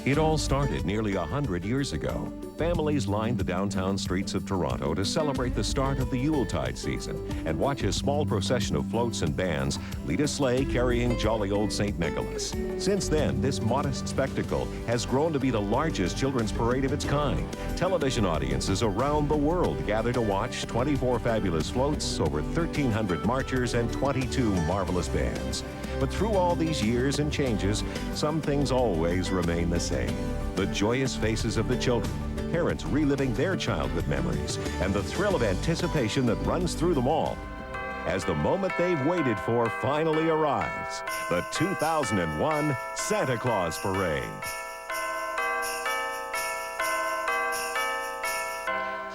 It all started nearly 100 years ago. Families lined the downtown streets of Toronto to celebrate the start of the Yuletide season and watch a small procession of floats and bands lead a sleigh carrying jolly old St. Nicholas. Since then, this modest spectacle has grown to be the largest children's parade of its kind. Television audiences around the world gather to watch 24 fabulous floats, over 1,300 marchers, and 22 marvelous bands. But through all these years and changes, some things always remain the same. The joyous faces of the children, parents reliving their childhood memories, and the thrill of anticipation that runs through them all as the moment they've waited for finally arrives, the 2001 Santa Claus Parade.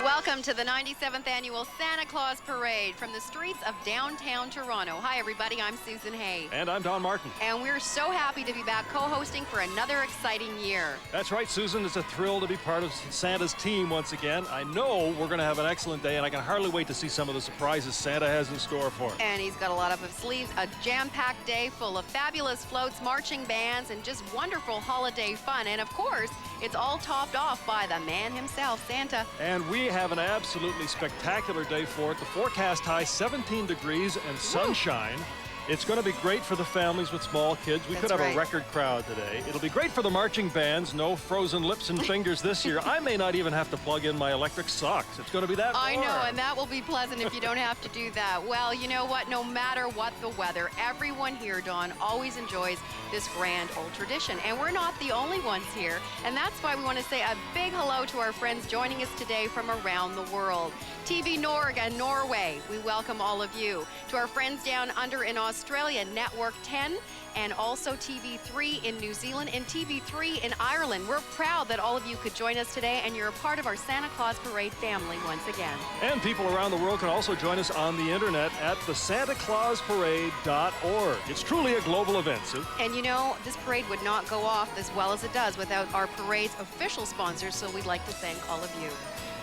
Welcome to the 97th Annual Santa Claus Parade from the streets of downtown Toronto. Hi, everybody. I'm Susan Hay. And I'm Don Martin. And we're so happy to be back co-hosting for another exciting year. That's right, Susan. It's a thrill to be part of Santa's team once again. I know we're going to have an excellent day, and I can hardly wait to see some of the surprises Santa has in store for us. And he's got a lot up his sleeves, a jam-packed day full of fabulous floats, marching bands, and just wonderful holiday fun. And, of course, it's all topped off by the man himself, Santa. And we have an absolutely spectacular day for it. The forecast high 17 degrees and sunshine. Woo. It's going to be great for the families with small kids. We could have a record crowd today. It'll be great for the marching bands. No frozen lips and fingers this year. I may not even have to plug in my electric socks. It's going to be that warm. I know, and that will be pleasant if you don't have to do that. Well, you know what? No matter what the weather, everyone here, Dawn, always enjoys this grand old tradition. And we're not the only ones here. And that's why we want to say a big hello to our friends joining us today from around the world. TV Norge and Norway, we welcome all of you. To our friends down under in Australia, Network 10, and also TV3 in New Zealand and TV3 in Ireland. We're proud that all of you could join us today, and you're a part of our Santa Claus Parade family once again. And people around the world can also join us on the internet at the SantaClausParade.org. It's truly a global event, Sue. And you know, this parade would not go off as well as it does without our parade's official sponsors, so we'd like to thank all of you.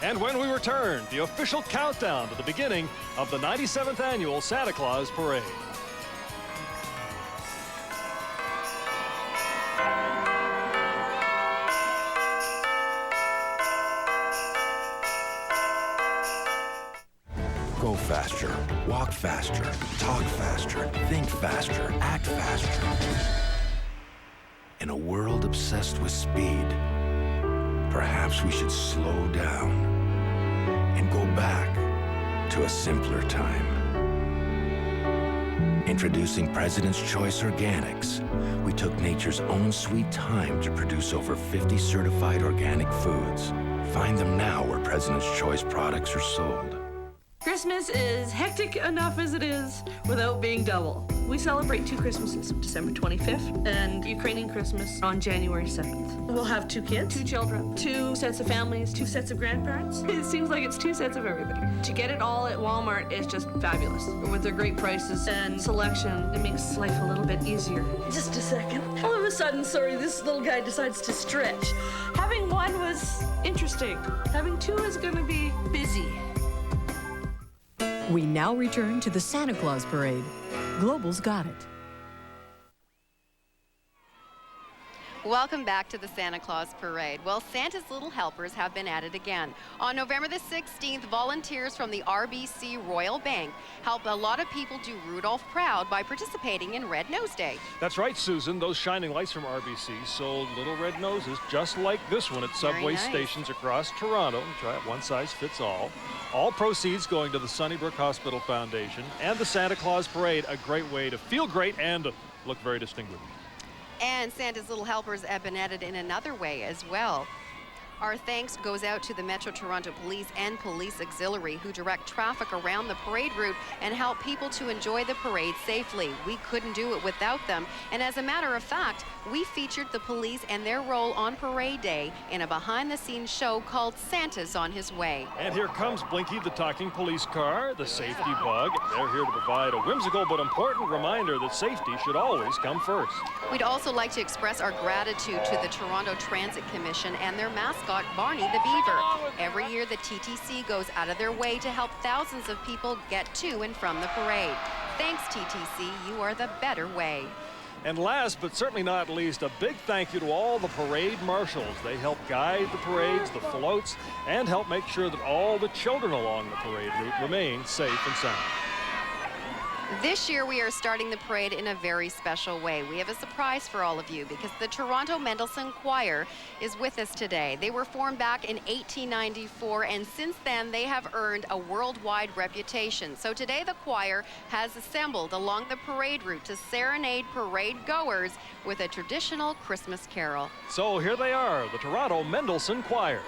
And when we return, the official countdown to the beginning of the 97th Annual Santa Claus Parade. Go faster, walk faster, talk faster, think faster, act faster. In a world obsessed with speed, perhaps we should slow down and go back to a simpler time. Introducing President's Choice Organics. We took nature's own sweet time to produce over 50 certified organic foods. Find them now where President's Choice products are sold. Christmas is hectic enough as it is without being double. We celebrate two Christmases, December 25th and Ukrainian Christmas on January 7th. We'll have 2 kids, 2 children, 2 sets of families, 2 sets of grandparents. It seems like it's 2 sets of everything. To get it all at Walmart is just fabulous. With their great prices and selection, it makes life a little bit easier. Just a second. All of a sudden, sorry, this little guy decides to stretch. Having 1 was interesting. Having 2 is gonna be busy. We now return to the Santa Claus Parade. Global's got it. Welcome back to the Santa Claus Parade. Well, Santa's Little Helpers have been at it again. On November the 16th, volunteers from the RBC Royal Bank helped a lot of people do Rudolph proud by participating in Red Nose Day. That's right, Susan. Those shining lights from RBC sold little red noses just like this one at subway stations across Toronto. Try it, one size fits all. All proceeds going to the Sunnybrook Hospital Foundation and the Santa Claus Parade, a great way to feel great and look very distinguished. And Santa's Little Helpers have been at it in another way as well. Our thanks goes out to the Metro Toronto Police and Police Auxiliary who direct traffic around the parade route and help people to enjoy the parade safely. We couldn't do it without them. And as a matter of fact, we featured the police and their role on Parade Day in a behind-the-scenes show called Santa's on His Way. And here comes Blinky, the talking police car, the safety bug. They're here to provide a whimsical but important reminder that safety should always come first. We'd also like to express our gratitude to the Toronto Transit Commission and their mascot, Barney the Beaver. Every year, the TTC goes out of their way to help thousands of people get to and from the parade. Thanks, TTC. You are the better way. And last but certainly not least, a big thank you to all the parade marshals. They help guide the parades, the floats, and help make sure that all the children along the parade route remain safe and sound. This year we are starting the parade in a very special way. We have a surprise for all of you because the Toronto Mendelssohn Choir is with us today. They were formed back in 1894, and since then they have earned a worldwide reputation. So today the choir has assembled along the parade route to serenade parade goers with a traditional Christmas carol. So here they are, the Toronto Mendelssohn Choir.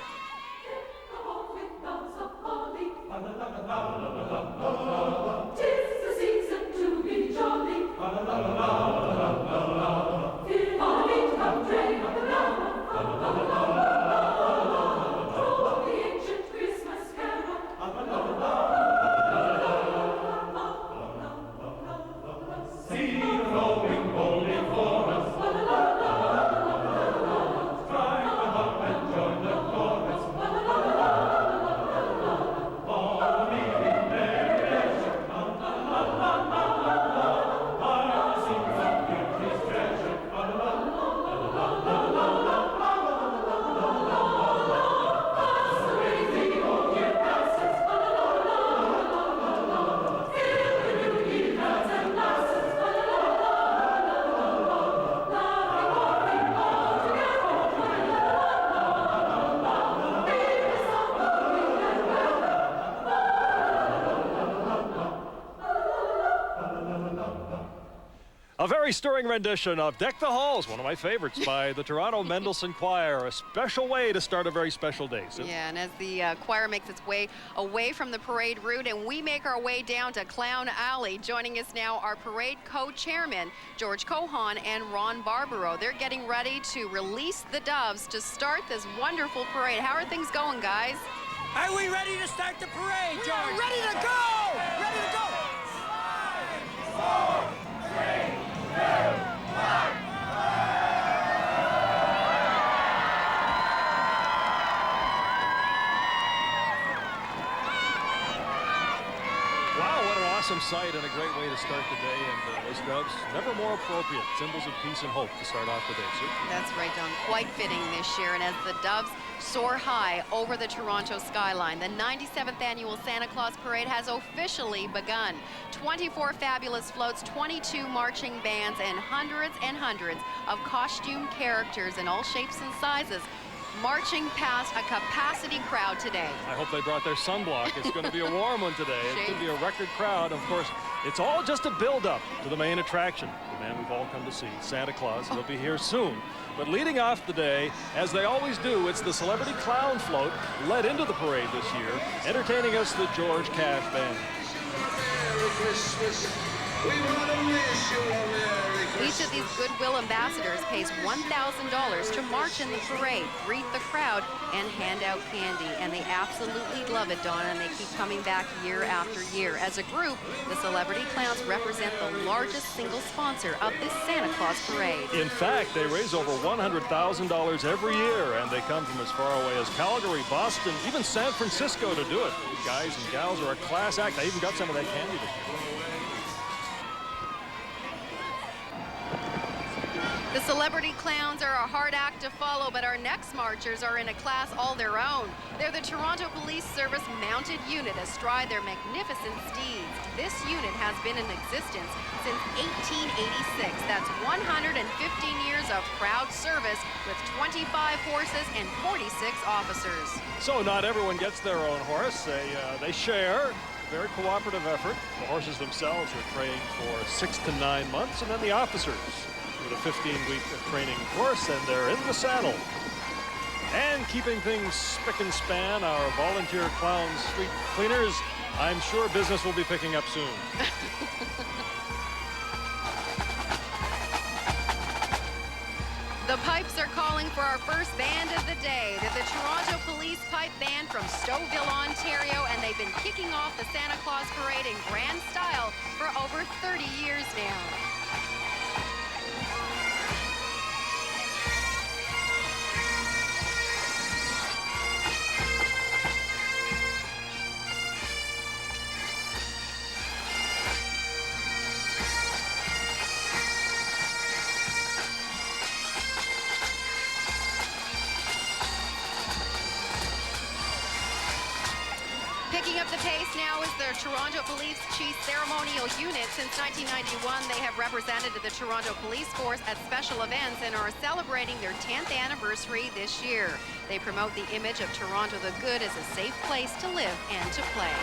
A very stirring rendition of Deck the Halls, one of my favorites by the Toronto Mendelssohn Choir. A special way to start a very special day. So. Yeah, and as the choir makes its way away from the parade route and we make our way down to Clown Alley, joining us now are parade co-chairmen George Cohan and Ron Barbaro. They're getting ready to release the doves to start this wonderful parade. How are things going, guys? Are we ready to start the parade, George? We are ready to go! Ready to go! 5, 4, 3, 2, 1. Awesome sight and a great way to start the day, and those doves, never more appropriate, symbols of peace and hope to start off the day, Sue. That's right, Don. Quite fitting this year, and as the doves soar high over the Toronto skyline, the 97th annual Santa Claus Parade has officially begun. 24 fabulous floats, 22 marching bands, and hundreds of costume characters in all shapes and sizes marching past a capacity crowd today. I hope they brought their sunblock. It's going to be a warm one today. It's going to be a record crowd. Of course, it's all just a build-up to the main attraction, the man we've all come to see, Santa Claus. He'll be here soon. But leading off the day, as they always do, it's the Celebrity Clown Float led into the parade this year, entertaining us the George Cash Band. Merry Christmas. We want to wish you a Merry Christmas. Each of these Goodwill ambassadors pays $1,000 to march in the parade, greet the crowd, and hand out candy. And they absolutely love it, Donna, and they keep coming back year after year. As a group, the Celebrity Clowns represent the largest single sponsor of this Santa Claus Parade. In fact, they raise over $100,000 every year, and they come from as far away as Calgary, Boston, even San Francisco to do it. These guys and gals are a class act. I even got some of that candy this year. The Celebrity Clowns are a hard act to follow, but our next marchers are in a class all their own. They're the Toronto Police Service mounted unit astride their magnificent steeds. This unit has been in existence since 1886. That's 115 years of proud service with 25 horses and 46 officers. So not everyone gets their own horse. They share. Very cooperative effort. The horses themselves are trained for 6 to 9 months, and then the officers with a 15-week training course, and they're in the saddle. And keeping things spick and span, our volunteer clown street cleaners, I'm sure business will be picking up soon. The pipes are calling for our first band of the day. They're the Toronto Police Pipe Band from Stouffville, Ontario, and they've been kicking off the Santa Claus Parade in grand style for over 30 years now. Picking up the pace now is the Toronto Police Chief Ceremonial Unit. Since 1991, they have represented the Toronto Police Force at special events and are celebrating their 10th anniversary this year. They promote the image of Toronto the Good as a safe place to live and to play.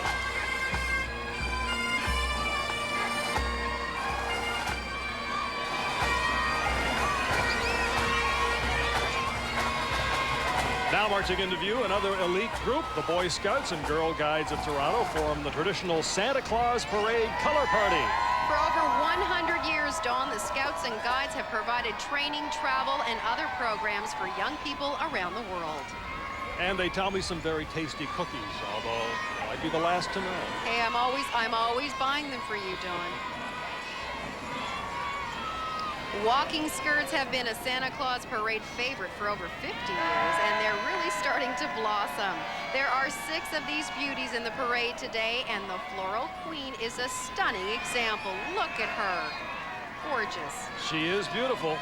Now marching into view, another elite group, the Boy Scouts and Girl Guides of Toronto, form the traditional Santa Claus Parade Color Party. For over 100 years, Dawn, the Scouts and Guides have provided training, travel, and other programs for young people around the world. And they tell me some very tasty cookies, although I'd be the last to know. Hey, I'm always buying them for you, Dawn. Walking skirts have been a Santa Claus Parade favorite for over 50 years, and they're really starting to blossom. There are 6 of these beauties in the parade today, and the Floral Queen is a stunning example. Look at her. Gorgeous. She is beautiful.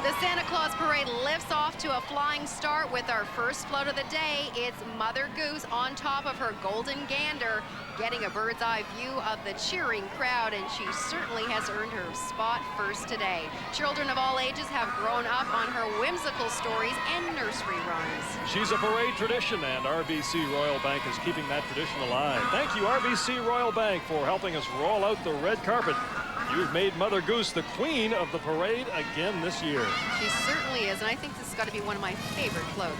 The Santa Claus Parade lifts off to a flying start with our first float of the day. It's Mother Goose on top of her golden gander, getting a bird's eye view of the cheering crowd, and she certainly has earned her spot first today. Children of all ages have grown up on her whimsical stories and nursery rhymes. She's a parade tradition, and RBC Royal Bank is keeping that tradition alive. Thank you, RBC Royal Bank, for helping us roll out the red carpet. You've made Mother Goose the queen of the parade again this year. She certainly is, and I think this has got to be one of my favorite floats.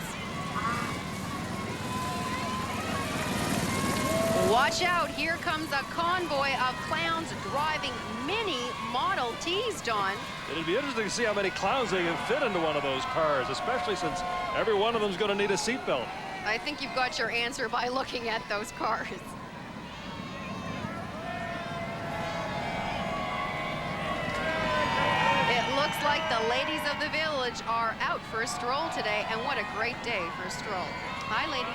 Watch out, here comes a convoy of clowns driving mini Model Ts, Dawn. It'll be interesting to see how many clowns they can fit into one of those cars, especially since every one of them's going to need a seatbelt. I think you've got your answer by looking at those cars. Looks like the ladies of the village are out for a stroll today, and what a great day for a stroll. Hi, ladies.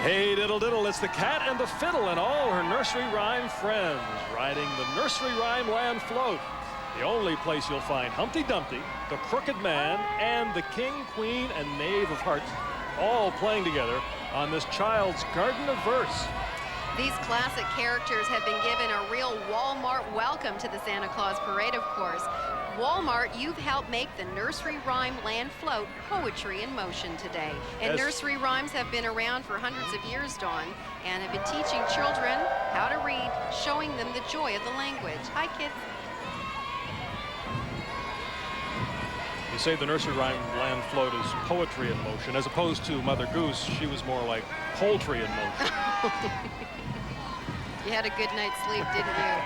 Hey, diddle diddle, it's the Cat and the Fiddle and all her nursery rhyme friends riding the Nursery Rhyme Land float. The only place you'll find Humpty Dumpty, the Crooked Man, and the King, Queen, and Knave of Hearts all playing together on this child's garden of verse. These classic characters have been given a real Walmart welcome to the Santa Claus Parade, of course. Walmart, you've helped make the Nursery Rhyme Land float poetry in motion today. And nursery rhymes have been around for hundreds of years, Dawn, and have been teaching children how to read, showing them the joy of the language. Hi, kids. You say the Nursery Rhyme Land float is poetry in motion, as opposed to Mother Goose, she was more like poultry in motion. You had a good night's sleep, didn't you?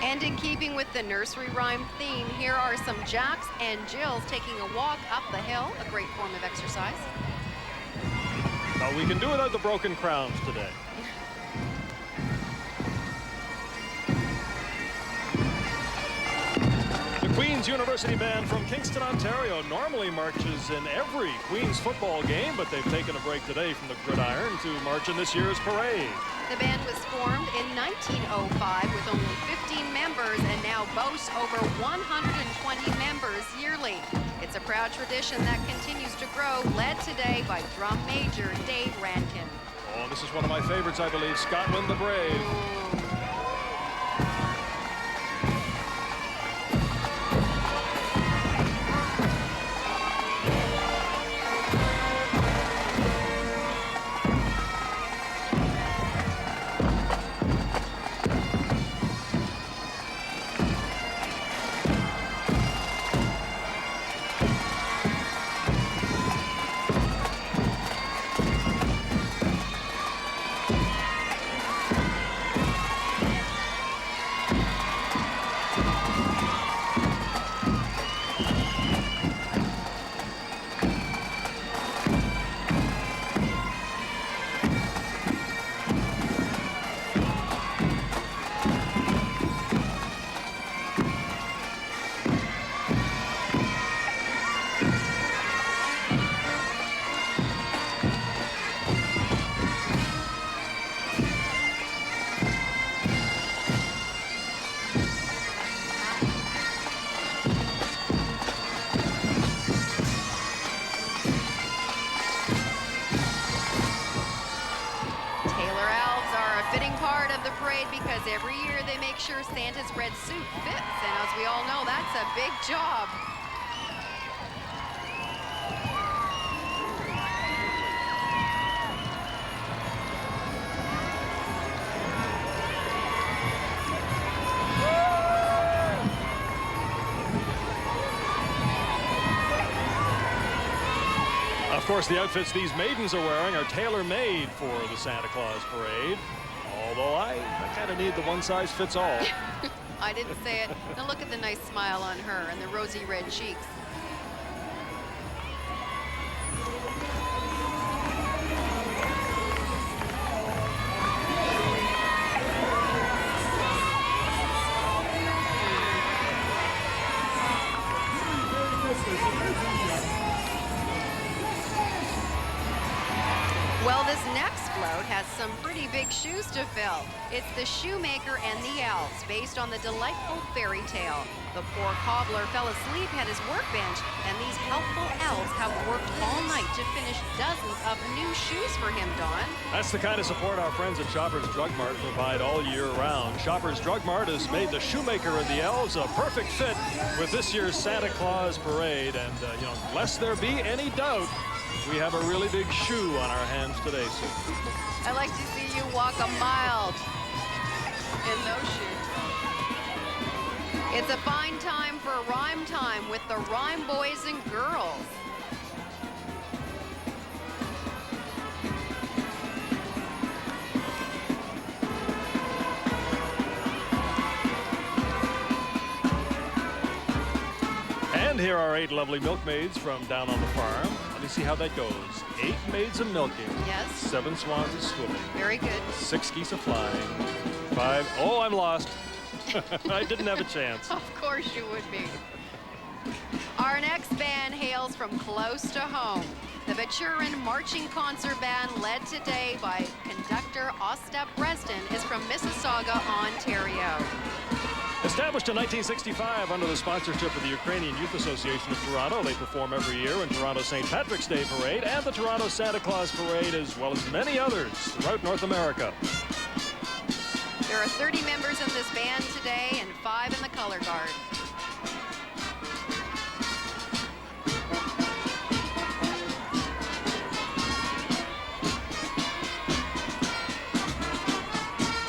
And in keeping with the nursery rhyme theme, here are some Jacks and Jills taking a walk up the hill, a great form of exercise. Now we can do without the broken crowns today. Queen's University Band from Kingston, Ontario normally marches in every Queen's football game, but they've taken a break today from the gridiron to march in this year's parade. The band was formed in 1905 with only 15 members and now boasts over 120 members yearly. It's a proud tradition that continues to grow, led today by drum major Dave Rankin. Oh, this is one of my favorites, I believe, Scotland the Brave. Ooh. Every year they make sure Santa's red suit fits, and as we all know, that's a big job. Of course, the outfits these maidens are wearing are tailor-made for the Santa Claus parade. Although I kind of need the one-size-fits-all. I didn't say it. Now look at the nice smile on her and the rosy red cheeks. Well, this next float has some pretty big shoes to fill. It's The Shoemaker and the Elves, based on the delightful fairy tale. The poor cobbler fell asleep at his workbench, and these helpful elves have worked all night to finish dozens of new shoes for him, Don. That's the kind of support our friends at Shoppers Drug Mart provide all year round. Shoppers Drug Mart has made The Shoemaker and the Elves a perfect fit with this year's Santa Claus parade. And, lest there be any doubt, we have a really big shoe on our hands today, Sue. I like to see you walk a mile in those shoes. It's a fine time for Rhyme Time with the Rhyme Boys and Girls. And here are 8 lovely milkmaids from down on the farm. Let me see how that goes. 8 maids a milking. Yes. 7 swans a swimming. Very good. 6 geese a flying. 5. Oh, I'm lost. I didn't have a chance. Of course you would be. Our next band hails from close to home. The Baturin Marching Concert Band, led today by conductor Ostap Bresden, is from Mississauga, Ontario. Established in 1965 under the sponsorship of the Ukrainian Youth Association of Toronto, they perform every year in Toronto's St. Patrick's Day Parade and the Toronto Santa Claus Parade, as well as many others throughout North America. There are 30 members in this band today and 5 in the color guard.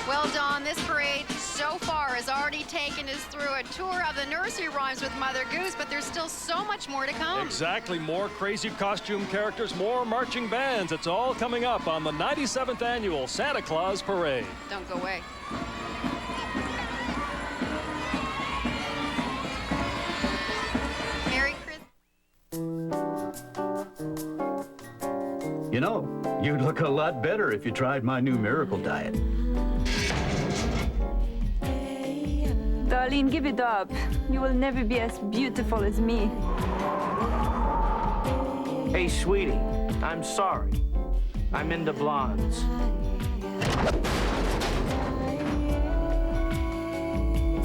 Well, Don, this parade so far has already taken us through a tour of the nursery rhymes with Mother Goose, but there's still so much more to come. Exactly. More crazy costume characters, more marching bands. It's all coming up on the 97th annual Santa Claus Parade. Don't go away. Merry Christmas. You know, you'd look a lot better if you tried my new miracle diet. Darlene, give it up. You will never be as beautiful as me. Hey, sweetie, I'm sorry. I'm into blondes.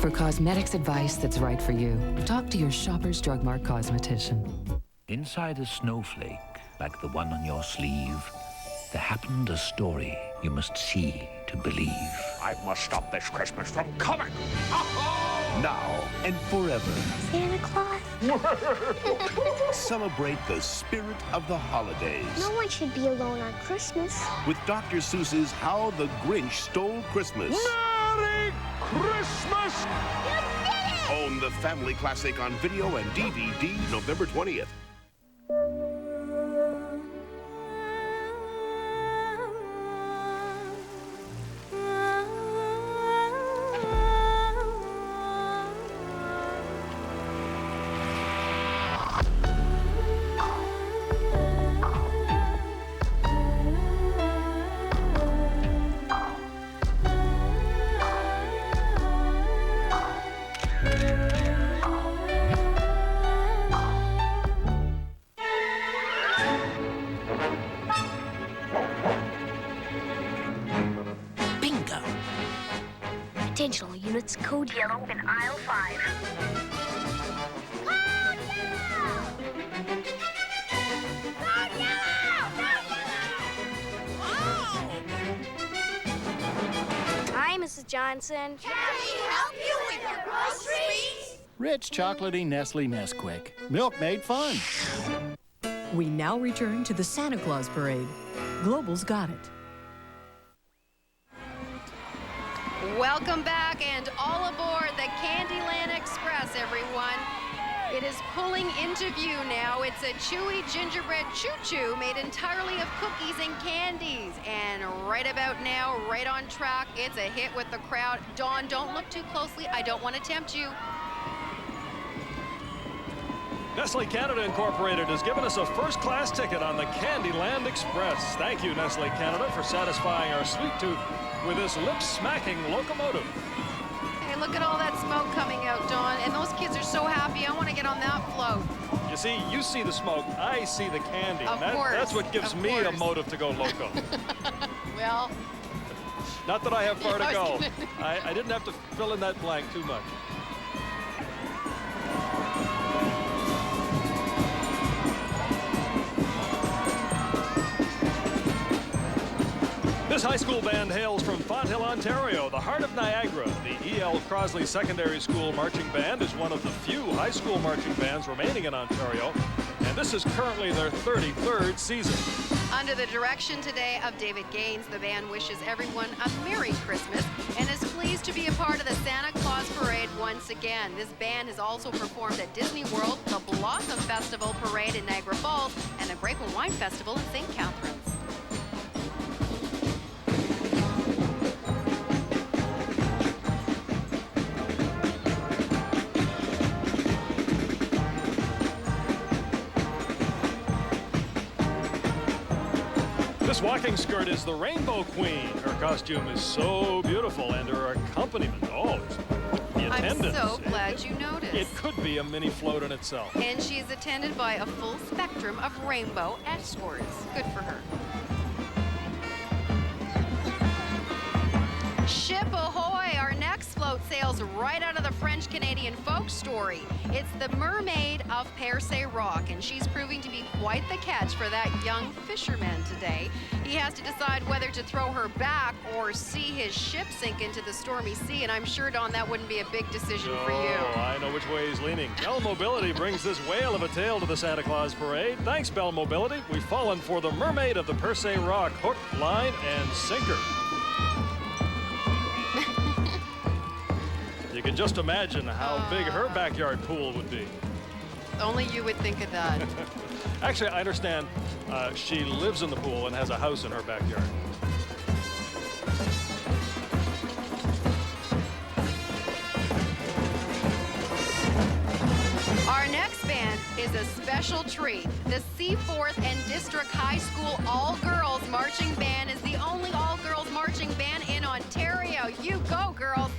For cosmetics advice that's right for you, talk to your Shoppers Drug Mart cosmetician. Inside a snowflake, like the one on your sleeve, there happened a story you must see to believe. I must stop this Christmas from coming. Now and forever. Santa Claus. Celebrate the spirit of the holidays. No one should be alone on Christmas. With Dr. Seuss's How the Grinch Stole Christmas. Merry Christmas! You did it! Own the family classic on video and DVD November 20th. Attention all units, code yellow in aisle 5. Code yellow! Code yellow! Code yellow! Oh! Hi, Mrs. Johnson. Can we help you with your groceries? Rich, chocolatey Nestle Nesquik. Milkmaid fun. We now return to the Santa Claus Parade. Global's got it. Welcome back and all aboard the Candyland Express, everyone. It is pulling into view now. It's a chewy gingerbread choo-choo made entirely of cookies and candies. And right about now, right on track, it's a hit with the crowd. Dawn, don't look too closely. I don't want to tempt you. Nestle Canada Incorporated has given us a first-class ticket on the Candyland Express. Thank you, Nestle Canada, for satisfying our sweet tooth with this lip-smacking locomotive. Hey, look at all that smoke coming out, Dawn. And those kids are so happy. I want to get on that float. You see, you see the smoke, I see the candy. Of course. That's what gives me a motive to go loco. Well, not that I have far to go. I didn't have to fill in that blank too much. This high school band hails from Fonthill, Ontario, the heart of Niagara. The E.L. Crosley Secondary School Marching Band is one of the few high school marching bands remaining in Ontario, and this is currently their 33rd season. Under the direction today of David Gaines, the band wishes everyone a Merry Christmas and is pleased to be a part of the Santa Claus Parade once again. This band has also performed at Disney World, the Blossom Festival Parade in Niagara Falls, and the Grape and Wine Festival in St. Catharines. This walking skirt is the Rainbow Queen. Her costume is so beautiful, and her accompaniment, the attendance. I'm so glad you noticed. It could be a mini float in itself. And she is attended by a full spectrum of rainbow escorts. Good for her. Ship ahoy! Our next float sails right out of the French-Canadian folk story. It's the Mermaid of Percé Rock, and she's proving to be quite the catch for that young fisherman today. He has to decide whether to throw her back or see his ship sink into the stormy sea, and I'm sure, Dawn, that wouldn't be a big decision for you. Oh, I know which way he's leaning. Bell Mobility brings this whale of a tale to the Santa Claus Parade. Thanks, Bell Mobility. We've fallen for the Mermaid of the Percé Rock, hook, line, and sinker. You can just imagine how big her backyard pool would be. Only you would think of that. Actually, I understand she lives in the pool and has a house in her backyard. Our next band is a special treat. The Seaforth and District High School All-Girls Marching Band is the only all-girls marching band in Ontario. You go, girls.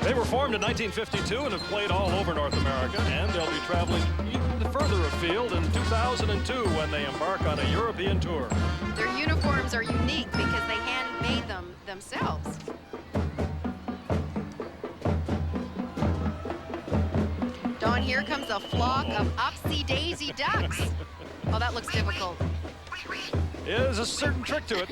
They were formed in 1952 and have played all over North America, and they'll be traveling even further afield in 2002 when they embark on a European tour. Their uniforms are unique because they handmade them themselves. Dawn, here comes a flock of upsy-daisy ducks. Oh, that looks difficult. Yeah, there's a certain trick to it.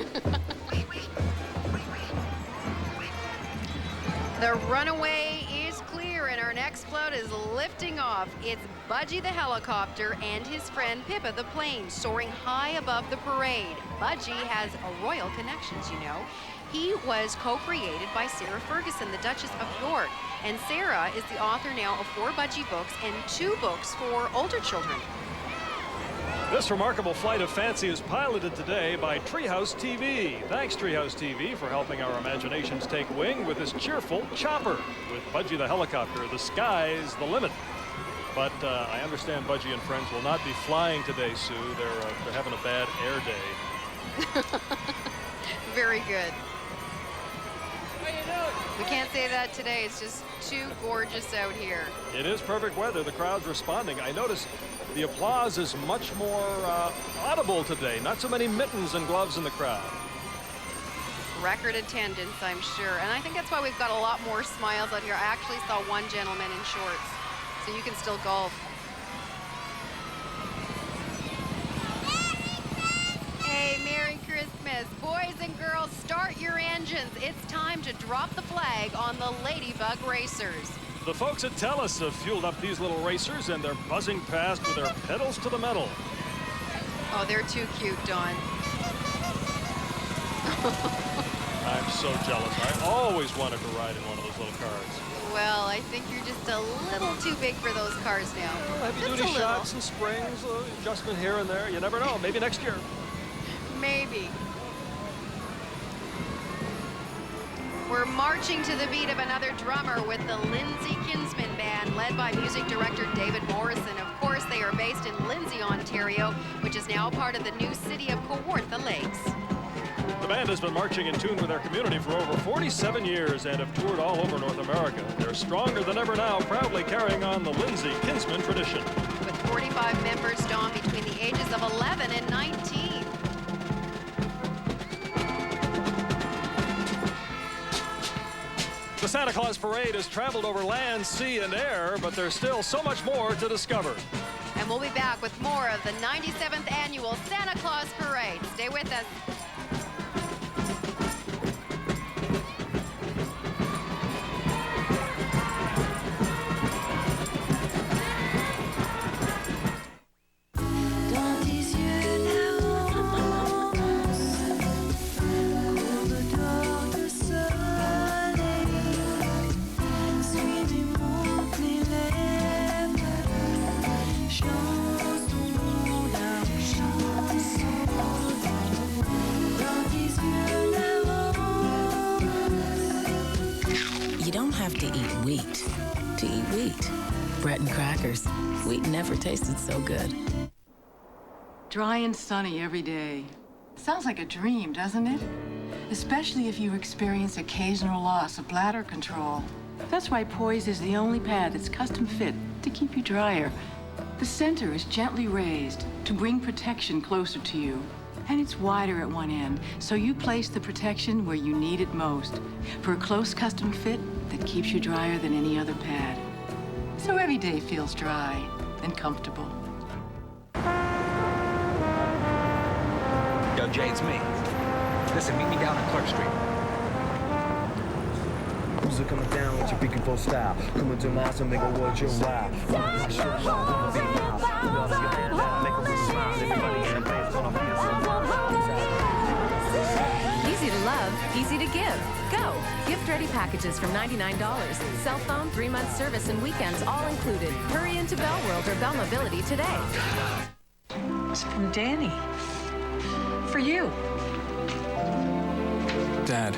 The runaway is clear, and our next float is lifting off. It's Budgie the helicopter and his friend Pippa the plane soaring high above the parade. Budgie has a royal connections, you know. He was co-created by Sarah Ferguson, the Duchess of York. And Sarah is the author now of 4 Budgie books and 2 books for older children. This remarkable flight of fancy is piloted today by Treehouse TV. Thanks, Treehouse TV, for helping our imaginations take wing with this cheerful chopper. With Budgie the helicopter, the sky's the limit. But I understand Budgie and friends will not be flying today, Sue. They're having a bad air day. Very good. We can't say that today. It's just too gorgeous out here. It is perfect weather. The crowd's responding. I notice the applause is much more audible today. Not so many mittens and gloves in the crowd. Record attendance, I'm sure. And I think that's why we've got a lot more smiles out here. I actually saw one gentleman in shorts. So you can still golf. Hey, Merry Christmas. Boys and girls, start your engines. It's time to drop the flag on the Ladybug Racers. The folks at TELUS have fueled up these little racers, and they're buzzing past with their pedals to the metal. Oh, they're too cute, Dawn. I'm so jealous. I always wanted to ride in one of those little cars. Well, I think you're just a little too big for those cars now. Well, heavy-duty shocks and springs, adjustment here and there. You never know. Maybe next year. Maybe. We're marching to the beat of another drummer with the Lindsay Kinsman Band, led by music director David Morrison. Of course, they are based in Lindsay, Ontario, which is now part of the new city of Kawartha Lakes. The band has been marching in tune with their community for over 47 years and have toured all over North America. They're stronger than ever now, proudly carrying on the Lindsay Kinsman tradition. With 45 members, Dawn, between the ages of 11 and 19. The Santa Claus Parade has traveled over land, sea, and air, but there's still so much more to discover. And we'll be back with more of the 97th Annual Santa Claus Parade. Stay with us. To eat wheat. To eat wheat. Bread and crackers. Wheat never tasted so good. Dry and sunny every day. Sounds like a dream, doesn't it? Especially if you experience occasional loss of bladder control. That's why Poise is the only pad that's custom fit to keep you drier. The center is gently raised to bring protection closer to you. And it's wider at one end, so you place the protection where you need it most, for a close custom fit that keeps you drier than any other pad. So every day feels dry and comfortable. Yo, Jay, it's me. Listen, meet me down on Clark Street. Who's coming down with your big and full style? Coming to my and make a world your wow. Easy to love, easy to give. Go. Gift-ready packages from $99. Cell phone, 3-month service, and weekends all included. Hurry into Bell World or Bell Mobility today. It's from Danny. For you. Dad,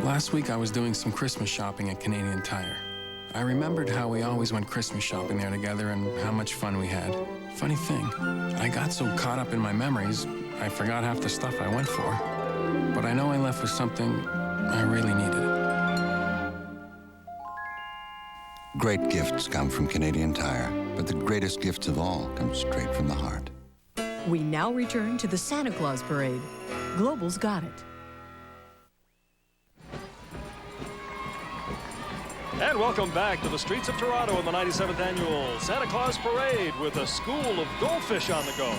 last week I was doing some Christmas shopping at Canadian Tire. I remembered how we always went Christmas shopping there together and how much fun we had. Funny thing, I got so caught up in my memories, I forgot half the stuff I went for. But I know I left with something I really needed. Great gifts come from Canadian Tire, but the greatest gifts of all come straight from the heart. We now return to the Santa Claus Parade. Global's got it. And welcome back to the streets of Toronto in the 97th Annual Santa Claus Parade with a school of goldfish on the go.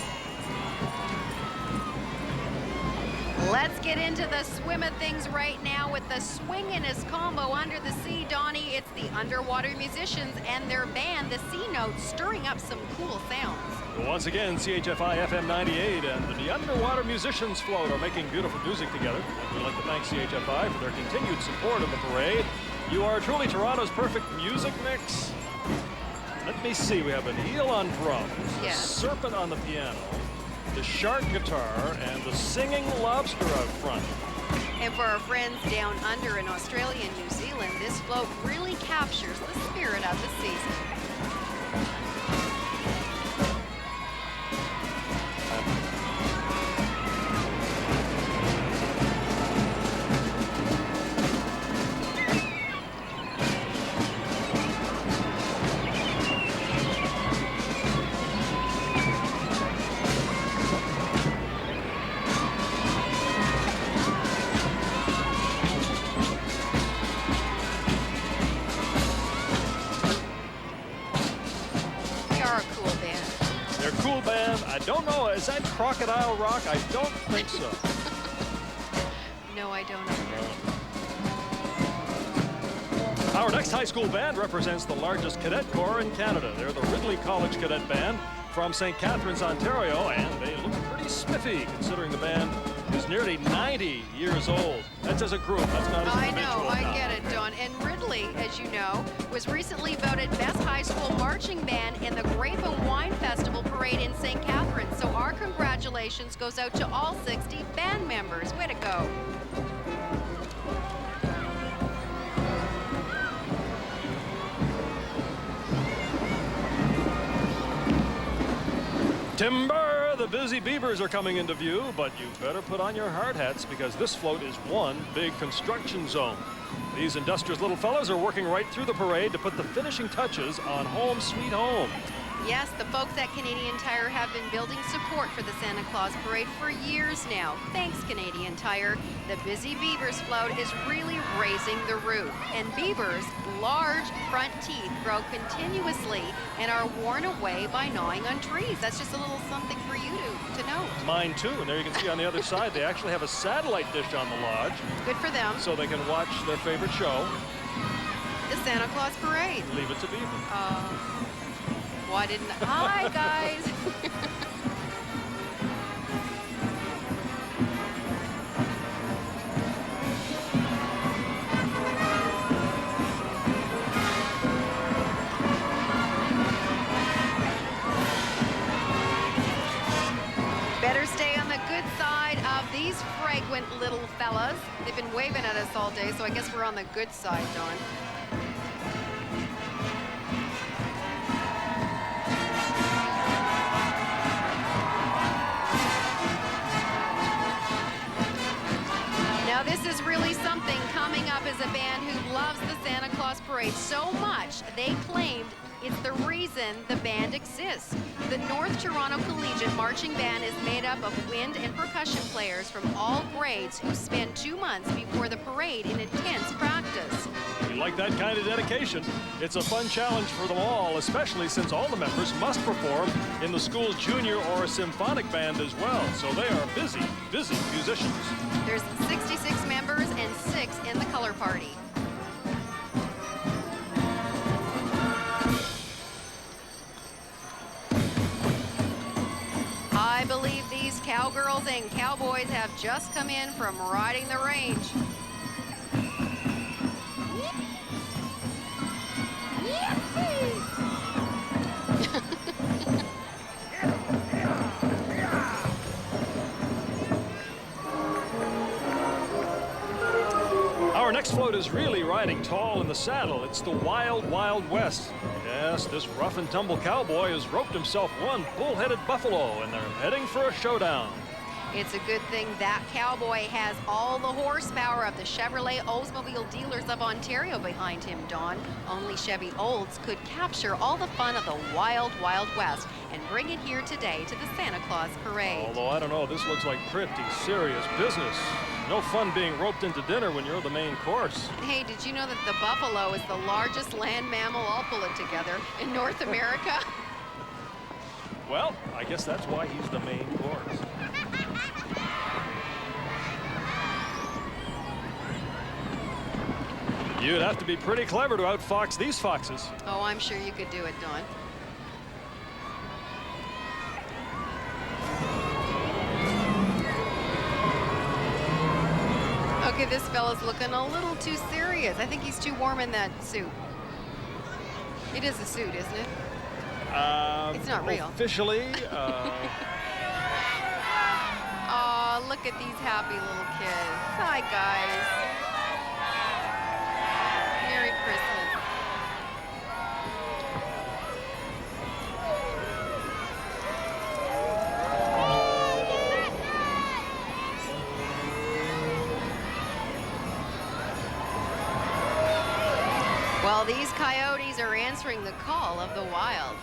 Let's get into the swim of things right now with the swingin'est combo under the sea, Donnie. It's the Underwater Musicians and their band, the Sea Notes, stirring up some cool sounds. Once again, CHFI FM 98 and the Underwater Musicians float are making beautiful music together. And we'd like to thank CHFI for their continued support of the parade. You are truly Toronto's perfect music mix. Let me see, we have an eel on drums, a serpent on the piano, the shark guitar, and the singing lobster out front. And for our friends down under in Australia and New Zealand, this float really captures the spirit of the season. I don't know. Is that Crocodile Rock? I don't think so. No, I don't know. Our next high school band represents the largest cadet corps in Canada. They're the Ridley College Cadet Band from St. Catharines, Ontario, and they look pretty spiffy considering the band is nearly 90 years old. That's as a group. That's not as an individual. I know. I get it, Don. And Ridley, as you know, was recently voted Best High School Marching Band in the Grape and Wine Festival Parade in St. Catharines. So our congratulations goes out to all 60 band members. Way to go. Timber! The Busy Beavers are coming into view, but you better put on your hard hats because this float is one big construction zone. These industrious little fellas are working right through the parade to put the finishing touches on Home Sweet Home. Yes, the folks at Canadian Tire have been building support for the Santa Claus Parade for years now. Thanks, Canadian Tire. The Busy Beavers float is really raising the roof. And beavers' large front teeth grow continuously and are worn away by gnawing on trees. That's just a little something for you to note. Mine too, and there you can see on the other side, they actually have a satellite dish on the lodge. Good for them. So they can watch their favorite show. The Santa Claus Parade. Leave it to Beaver. Why didn't Hi, guys. Better stay on the good side of these fragrant little fellas. They've been waving at us all day, so I guess we're on the good side, Dawn. Now this is really something. Coming up is a band who loves the Santa Claus Parade so much they claimed it's the reason the band exists. The North Toronto Collegiate Marching Band is made up of wind and percussion players from all grades who spend 2 months before the parade in intense practice. You like that kind of dedication? It's a fun challenge for them all, especially since all the members must perform in the school's junior or symphonic band as well. So they are busy musicians. There's 66 members and 6 in the color party. I believe these cowgirls and cowboys have just come in from riding the range. Our next float is really riding tall in the saddle. It's the Wild Wild West. Yes, this rough and tumble cowboy has roped himself one bull-headed buffalo, and they're heading for a showdown. It's a good thing that cowboy has all the horsepower of the Chevrolet Oldsmobile dealers of Ontario behind him, Dawn. Only Chevy Olds could capture all the fun of the Wild Wild West and bring it here today to the Santa Claus Parade. Although, I don't know, this looks like pretty serious business. No fun being roped into dinner when you're the main course. Hey, did you know that the buffalo is the largest land mammal, all pull it together, in North America? Well, I guess that's why he's the main course. You'd have to be pretty clever to outfox these foxes. Oh, I'm sure you could do it, Dawn. Okay, this fella's looking a little too serious. I think he's too warm in that suit. It is a suit, isn't it? It's not real. Officially, Oh, look at these happy little kids. Hi, guys. Merry Christmas. Well, these coyotes are answering the call of the wild.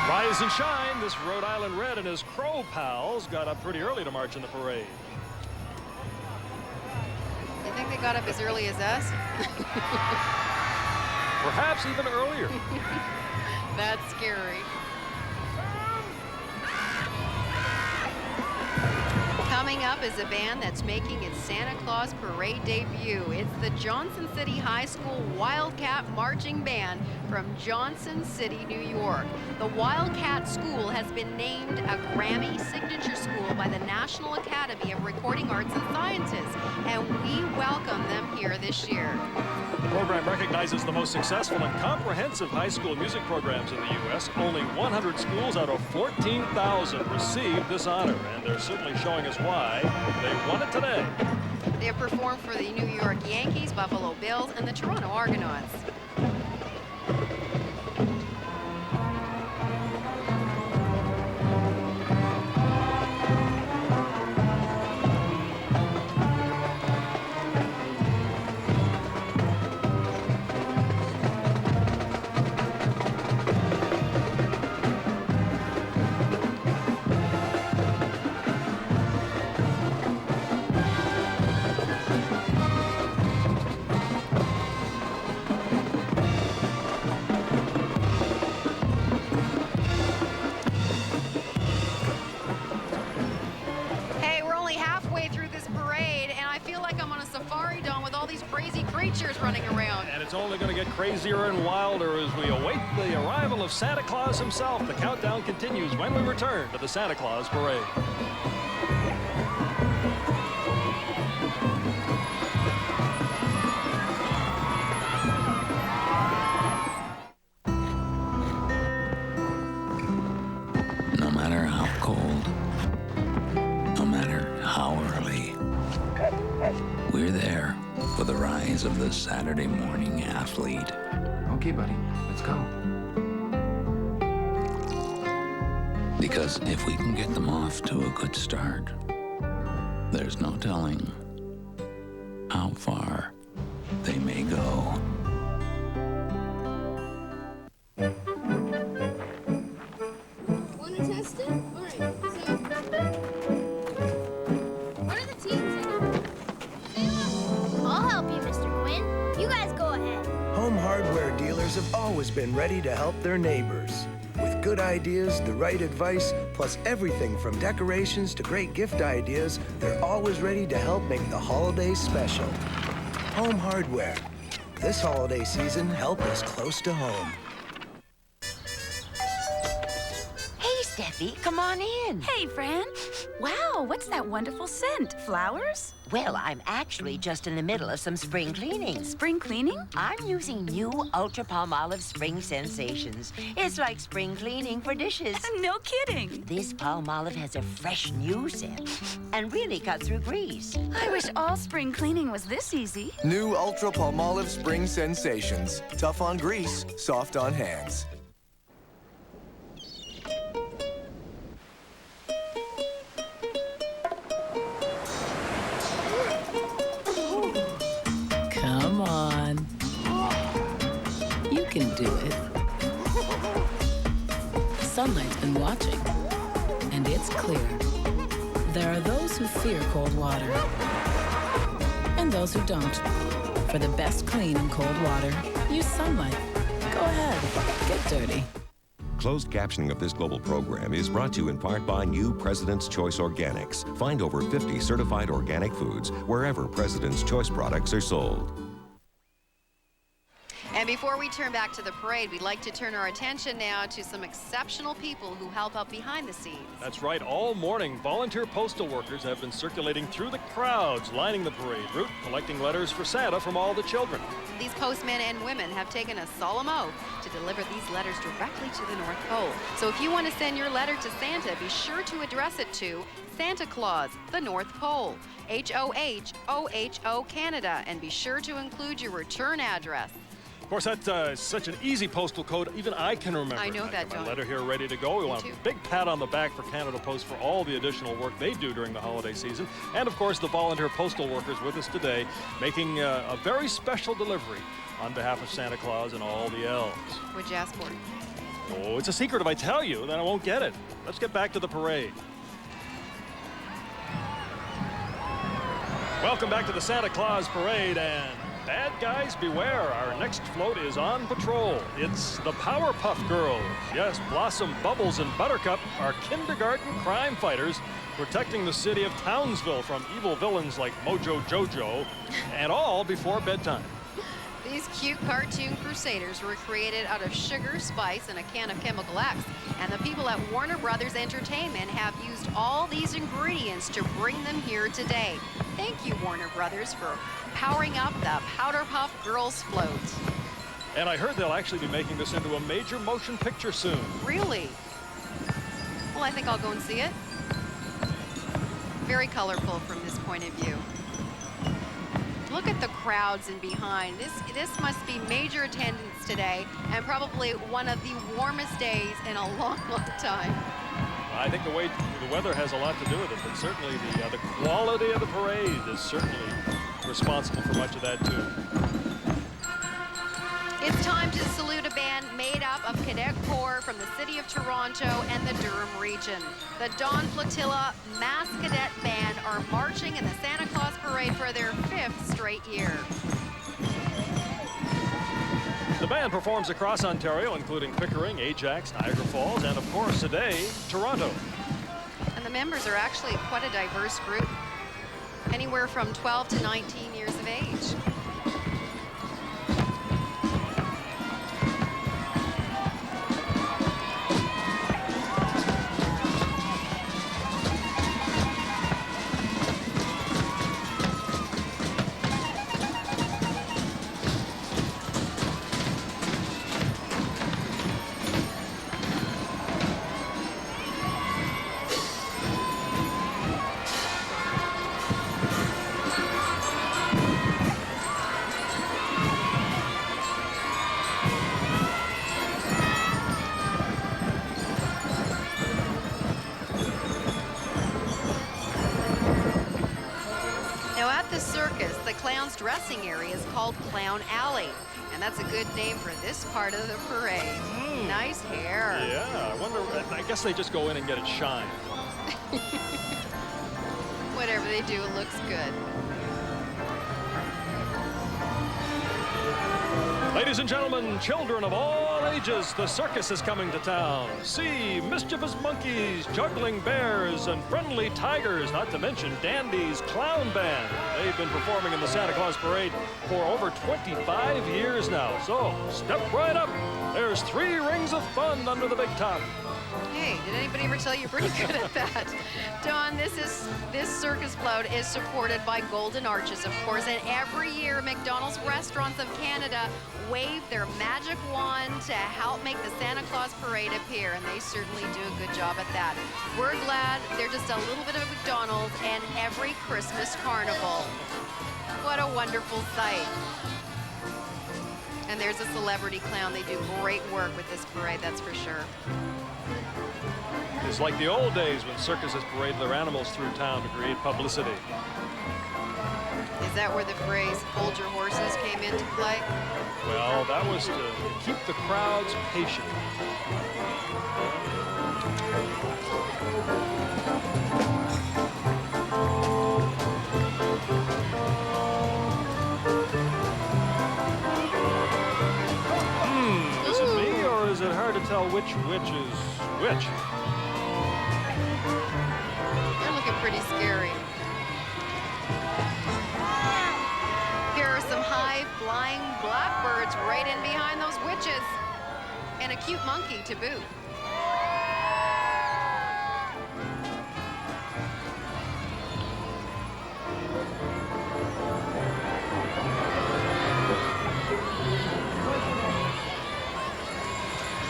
Rise and shine, this Rhode Island Red and his crow pals got up pretty early to march in the parade. think they got up as early as us? Perhaps even earlier. That's scary. Coming up is a band that's making its Santa Claus Parade debut. It's the Johnson City High School Wildcat Marching Band from Johnson City, New York. The Wildcat School has been named a Grammy Signature School by the National Academy of Recording Arts and Sciences, and we welcome them here this year. The program recognizes the most successful and comprehensive high school music programs in the U.S. Only 100 schools out of 14,000 received this honor, and they're certainly showing us why they won it today. They have performed for the New York Yankees, Buffalo Bills, and the Toronto Argonauts. Running around. And it's only going to get crazier and wilder as we await the arrival of Santa Claus himself. The countdown continues when we return to the Santa Claus Parade. No matter how cold, no matter how early, we're there for the rise of the Saturday morning athlete. Okay, buddy, let's go. Because if we can get them off to a good start, there's no telling how far they may go. Want to test it? All right, so... What are the teams in? I'll help you, Mr. Quinn. You guys go ahead. Home hardware dealers have always been ready to help their neighbors. With good ideas, the right advice, plus everything from decorations to great gift ideas, they're always ready to help make the holidays special. Home hardware. This holiday season, help us close to home. Steffi, come on in. Hey, Fran. Wow, what's that wonderful scent? Flowers? Well, I'm actually just in the middle of some spring cleaning. Spring cleaning? I'm using new Ultra Palmolive Spring Sensations. It's like spring cleaning for dishes. No kidding. This Palmolive has a fresh new scent and really cuts through grease. I wish all spring cleaning was this easy. New Ultra Palmolive Spring Sensations. Tough on grease, soft on hands. Come on. You can do it. Sunlight's been watching, and it's clear. There are those who fear cold water, and those who don't. For the best clean and cold water, use Sunlight. Go ahead, get dirty. Closed captioning of this global program is brought to you in part by new President's Choice Organics. Find over 50 certified organic foods wherever President's Choice products are sold. And before we turn back to the parade, we'd like to turn our attention now to some exceptional people who help out behind the scenes. That's right. All morning, volunteer postal workers have been circulating through the crowds lining the parade route, collecting letters for Santa from all the children. These postmen and women have taken a solemn oath to deliver these letters directly to the North Pole. So if you want to send your letter to Santa, be sure to address it to Santa Claus, the North Pole, HOHOHO Canada, and be sure to include your return address. Of course, that's such an easy postal code. Even I can remember. I know that, my John. letter here ready to go. We want a big pat on the back for Canada Post for all the additional work they do during the holiday season. And, of course, the volunteer postal workers with us today making a very special delivery on behalf of Santa Claus and all the elves. What'd you ask for? Oh, it's a secret. If I tell you, then I won't get it. Let's get back to the parade. Well, Welcome back to the Santa Claus Parade, and bad guys beware. Our next float is on patrol. It's the Powerpuff Girls. Yes, Blossom, Bubbles, and Buttercup are kindergarten crime fighters protecting the city of Townsville from evil villains like Mojo Jojo, and all before bedtime. These cute cartoon crusaders were created out of sugar, spice, and a can of Chemical X. And the people at Warner Brothers Entertainment have used all these ingredients to bring them here today. Thank you, Warner Brothers, for powering up the Powderpuff Girls float. And I heard they'll actually be making this into a major motion picture soon. Really? Well, I think I'll go and see it. Very colorful from this point of view. Look at the crowds in behind. This must be major attendance today, and probably one of the warmest days in a long, long time. I think the weather has a lot to do with it, but certainly the quality of the parade is certainly responsible for much of that too. It's time to salute a band made up of Cadet Corps from the city of Toronto and the Durham region. The Dawn Flotilla Mass Cadet Band are marching in the Santa Claus Parade for their 5th straight year. The band performs across Ontario, including Pickering, Ajax, Niagara Falls, and of course today, Toronto. And the members are actually quite a diverse group, anywhere from 12 to 19 years of age. Clown's dressing area is called Clown Alley, and that's a good name for this part of the parade. Nice hair. Yeah, I guess they just go in and get it shined. Whatever they do, it looks good. Ladies and gentlemen, children of all ages, the circus is coming to town. See mischievous monkeys, juggling bears, and friendly tigers, not to mention Dandy's Clown Band. They've been performing in the Santa Claus Parade for over 25 years now. So, step right up. There's 3 rings of fun under the big top. Hey, did anybody ever tell you you're pretty good at that? Don, this circus float is supported by Golden Arches, of course, and every year McDonald's Restaurants of Canada wave their magic wand to help make the Santa Claus Parade appear, and they certainly do a good job at that. We're glad they're just a little bit of McDonald's and every Christmas carnival. What a wonderful sight. And there's a celebrity clown. They do great work with this parade, that's for sure. It's like the old days when circuses paraded their animals through town to create publicity. Is that where the phrase, hold your horses, came into play? Well, that was to keep the crowds patient. Is it me, or is it hard to tell which is which? They're looking pretty scary. Here are some high-flying blackbirds right in behind those witches. And a cute monkey to boot.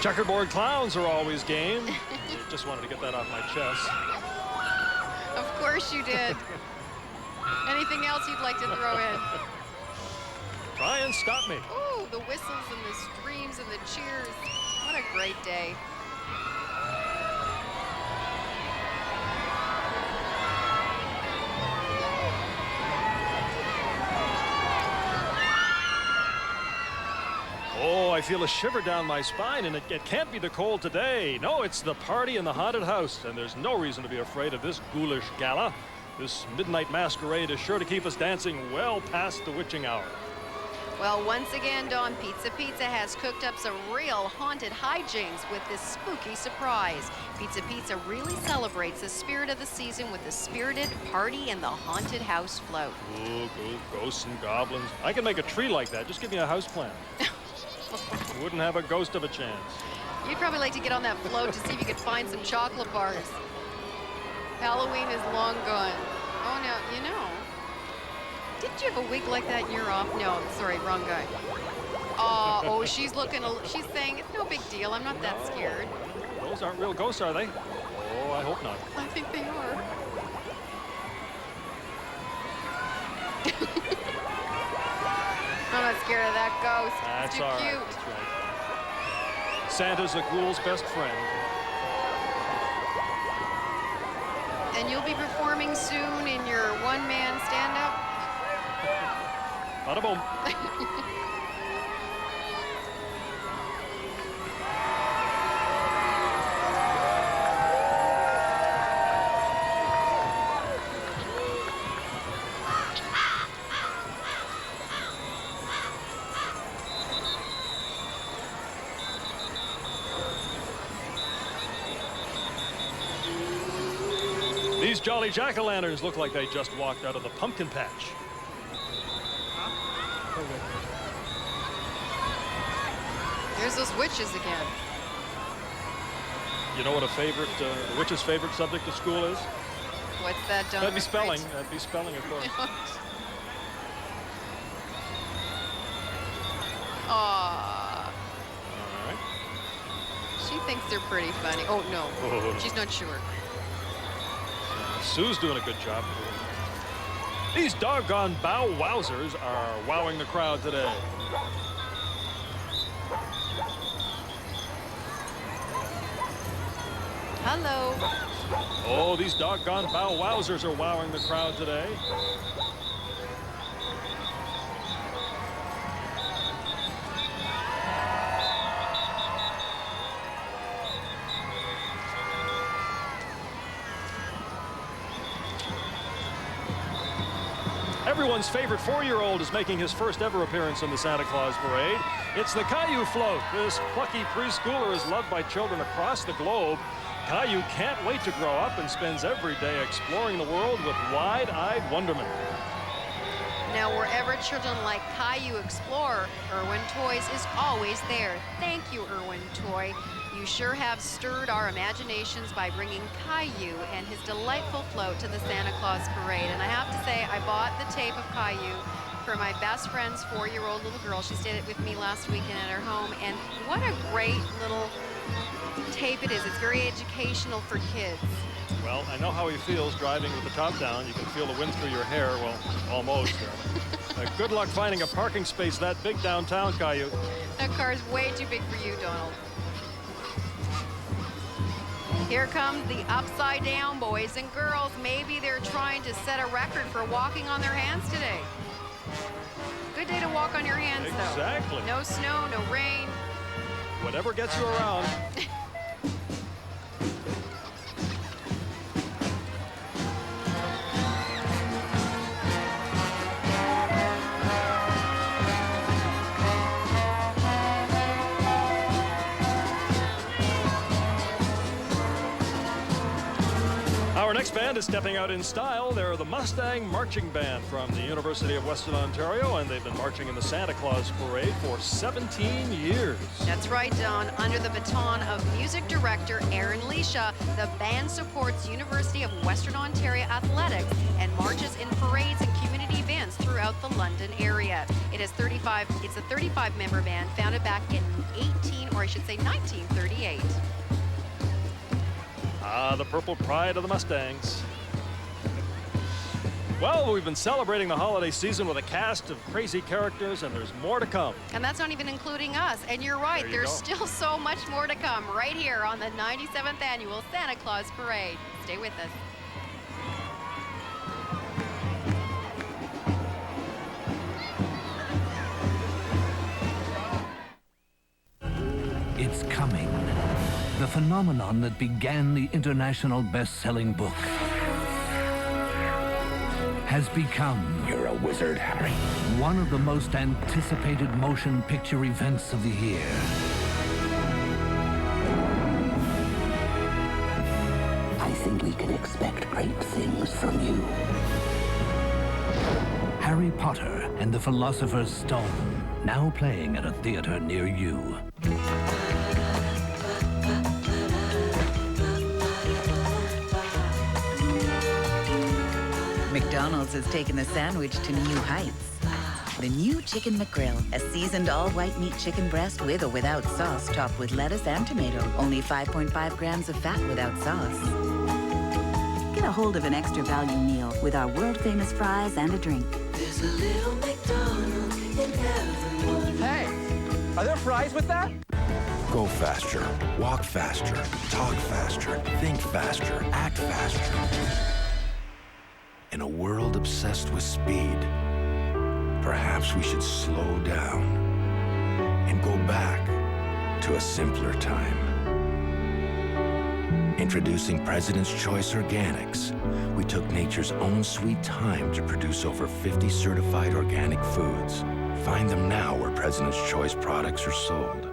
Checkerboard clowns are always game. Just wanted to get that off my chest. Of course you did. Anything else you'd like to throw in? Try and stop me. Ooh, the whistles and the screams and the cheers. What a great day. Oh, I feel a shiver down my spine, and it can't be the cold today. No, it's the party in the haunted house, and there's no reason to be afraid of this ghoulish gala. This midnight masquerade is sure to keep us dancing well past the witching hour. Well, once again, Don, Pizza has cooked up some real haunted hijinks with this spooky surprise. Pizza really celebrates the spirit of the season with the spirited party and the haunted house float. Ooh, ghosts and goblins. I can make a tree like that. Just give me a house plan. Wouldn't have a ghost of a chance. You'd probably like to get on that float to see if you could find some chocolate bars. Halloween is long gone. Oh, no, you know. Didn't you have a wig like that and you're off? No, sorry, wrong guy. Oh, she's saying it's no big deal. I'm not that scared. Those aren't real ghosts, are they? Oh, I hope not. I think they are. I'm not scared of that ghost. That's it's too all cute. Right. That's right. Santa's a ghoul's best friend. And you'll be performing soon in your one-man stand-up? Bada boom. These jolly jack-o'-lanterns look like they just walked out of the pumpkin patch. There's those witches again. You know what the witch's favorite subject at school is? What's that, Don? That'd be spelling. That'd be spelling, of course. Aww. All right. She thinks they're pretty funny. Oh, no. Oh. She's not sure. Sue's doing a good job. These doggone bow wowzers are wowing the crowd today. Hello. Oh, these doggone bow wowzers are wowing the crowd today. Everyone's favorite 4-year-old is making his first ever appearance in the Santa Claus Parade. It's the Caillou Float. This plucky preschooler is loved by children across the globe. Caillou can't wait to grow up and spends every day exploring the world with wide-eyed wonderment. Now, wherever children like Caillou explore, Irwin Toys is always there. Thank you, Irwin Toy. You sure have stirred our imaginations by bringing Caillou and his delightful float to the Santa Claus Parade. And I have to say, I bought the tape of Caillou for my best friend's 4-year-old little girl. She stayed with me last weekend at her home, and what a great little tape it is. It's very educational for kids. Well, I know how he feels driving with the top down. You can feel the wind through your hair. Well, almost. Good luck finding a parking space that big downtown, Caillou. That car is way too big for you, Donald. Here comes the upside down boys and girls. Maybe they're trying to set a record for walking on their hands today. Good day to walk on your hands, though. Exactly. No snow, no rain. Whatever gets you around. Our next band is stepping out in style. They're the Mustang Marching Band from the University of Western Ontario, and they've been marching in the Santa Claus Parade for 17 years. That's right, Don. Under the baton of music director Aaron Leisha, the band supports University of Western Ontario athletics and marches in parades and community events throughout the London area. It's a 35-member band founded back in 1938. Ah, the purple pride of the Mustangs. Well, we've been celebrating the holiday season with a cast of crazy characters, and there's more to come. And that's not even including us. And you're right, there's still so much more to come right here on the 97th Annual Santa Claus Parade. Stay with us. It's coming. The phenomenon that began the international best-selling book. has become... You're a wizard, Harry. ...one of the most anticipated motion picture events of the year. I think we can expect great things from you. Harry Potter and the Philosopher's Stone, now playing at a theater near you. McDonald's has taken the sandwich to new heights. The new Chicken McGrill, a seasoned all-white meat chicken breast with or without sauce, topped with lettuce and tomato. Only 5.5 grams of fat without sauce. Get a hold of an extra value meal with our world-famous fries and a drink. There's a little McDonald's in everyone. Hey, are there fries with that? Go faster, walk faster, talk faster, think faster, act faster. In a world obsessed with speed, perhaps we should slow down and go back to a simpler time. Introducing President's Choice Organics. We took nature's own sweet time to produce over 50 certified organic foods. Find them now where President's Choice products are sold.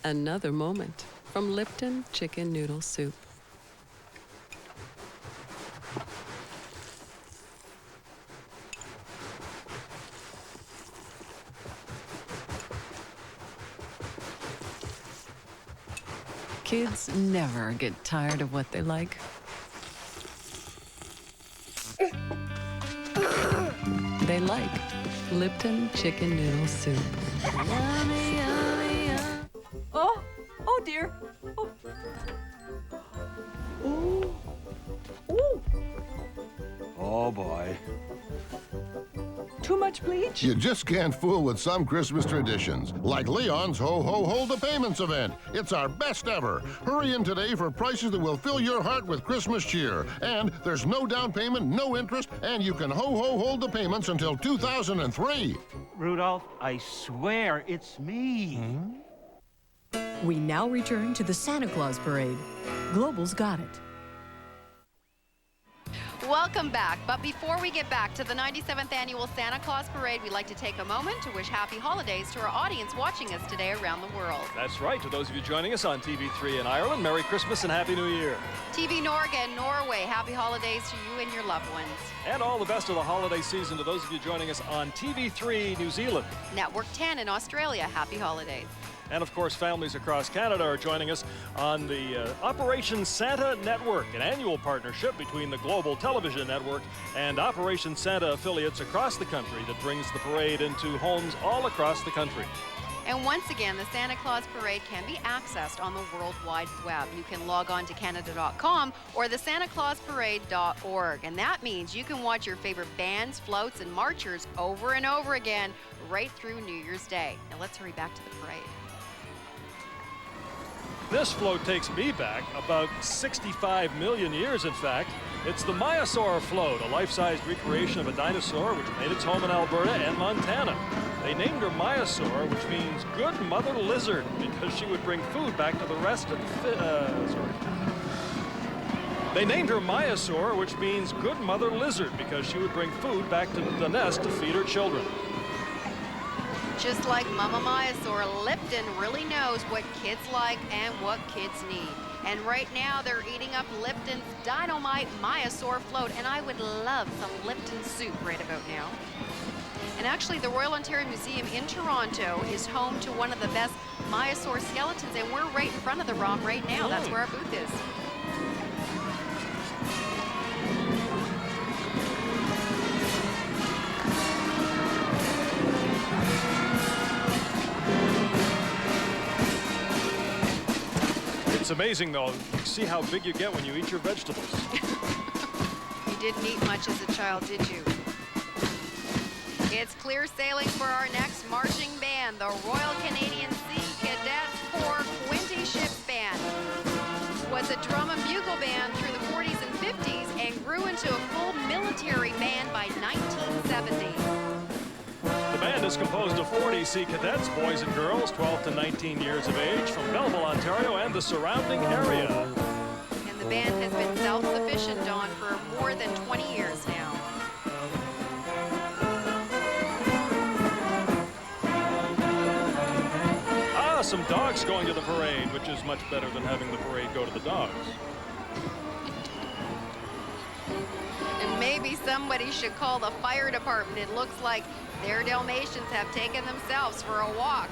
Another moment from Lipton Chicken Noodle Soup. Kids never get tired of what they like. They like Lipton Chicken Noodle Soup. Yummy, yummy, yum. Oh dear. Oh. Ooh. Ooh. Oh boy. Too much bleach? You just can't fool with some Christmas traditions, like Leon's Ho Ho Hold the Payments event. It's our best ever. Hurry in today for prices that will fill your heart with Christmas cheer. And there's no down payment, no interest, and you can Ho Ho Hold the payments until 2003. Rudolph, I swear it's me. We now return to the Santa Claus Parade. Global's got it. Welcome back. But before we get back to the 97th Annual Santa Claus Parade, we'd like to take a moment to wish happy holidays to our audience watching us today around the world. That's right. To those of you joining us on TV3 in Ireland, Merry Christmas and Happy New Year. TV Norge and Norway, happy holidays to you and your loved ones. And all the best of the holiday season to those of you joining us on TV3 New Zealand. Network 10 in Australia, happy holidays. And, of course, families across Canada are joining us on the Operation Santa Network, an annual partnership between the Global Television Network and Operation Santa affiliates across the country that brings the parade into homes all across the country. And once again, the Santa Claus Parade can be accessed on the World Wide Web. You can log on to Canada.com or the SantaClausParade.org. And that means you can watch your favorite bands, floats, and marchers over and over again right through New Year's Day. Now let's hurry back to the parade. This float takes me back about 65 million years, in fact. It's the Maiasaur float, a life-sized recreation of a dinosaur which made its home in Alberta and Montana. They named her Maiasaur, which means good mother lizard, because she would bring food back to the rest of the They named her Maiasaur, which means good mother lizard, because she would bring food back to the nest to feed her children. Just like Mama Maiasaur, Lipton really knows what kids like and what kids need. And right now, they're eating up Lipton's Dynamite Maiasaur float, and I would love some Lipton soup right about now. And actually, the Royal Ontario Museum in Toronto is home to one of the best Maiasaur skeletons, and we're right in front of the ROM right now. That's where our booth is. It's amazing, though. You see how big you get when you eat your vegetables. You didn't eat much as a child, did you? It's clear sailing for our next marching band, the Royal Canadian Sea Cadets Corps Quinte Ships Band. Was a drum and bugle band through the 40s and 50s and grew into a full military band by 1970. The band is composed of 40 Sea Cadets, boys and girls, 12 to 19 years of age, from Belleville, Ontario, and the surrounding area. And the band has been self-sufficient, Dawn, for more than 20 years now. some dogs going to the parade, which is much better than having the parade go to the dogs. And maybe somebody should call the fire department. It looks like their Dalmatians have taken themselves for a walk.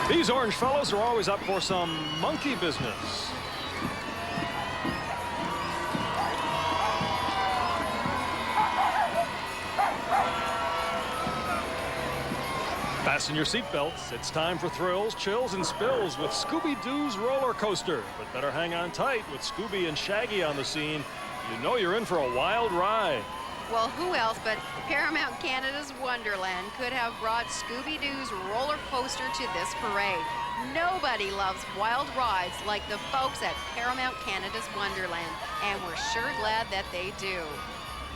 These orange fellows are always up for some monkey business. Fasten your seatbelts. It's time for thrills, chills, and spills with Scooby-Doo's roller coaster. But better hang on tight with Scooby and Shaggy on the scene. You know you're in for a wild ride. Well, who else but Paramount Canada's Wonderland could have brought Scooby-Doo's roller coaster to this parade? Nobody loves wild rides like the folks at Paramount Canada's Wonderland, and we're sure glad that they do.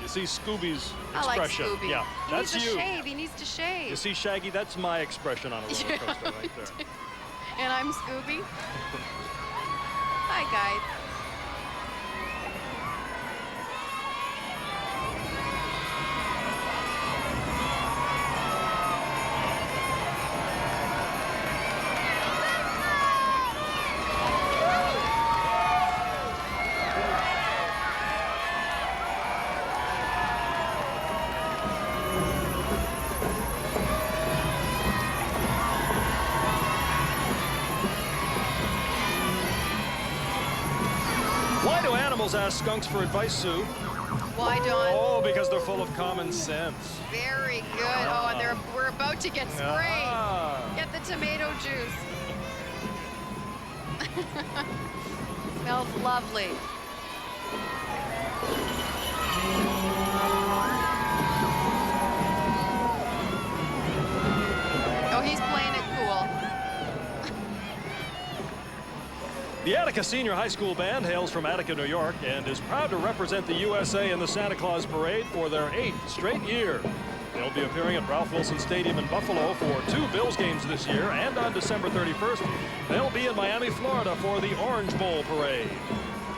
You see Scooby's I like expression. Scooby. Yeah, that's he needs you. to shave. He needs to shave. You see Shaggy, that's my expression on a roller coaster right there. And I'm Scooby. Hi, guys. Why do animals ask skunks for advice, Sue? Why, Don? Oh, because they're full of common sense. Very good. Oh, and we're about to get sprayed. Get the tomato juice. Smells lovely. Oh, he's playing it cool. The Attica Senior High School Band hails from Attica, New York, and is proud to represent the USA in the Santa Claus Parade for their 8th straight year. They'll be appearing at Ralph Wilson Stadium in Buffalo for 2 Bills games this year, and on December 31st, they'll be in Miami, Florida for the Orange Bowl Parade.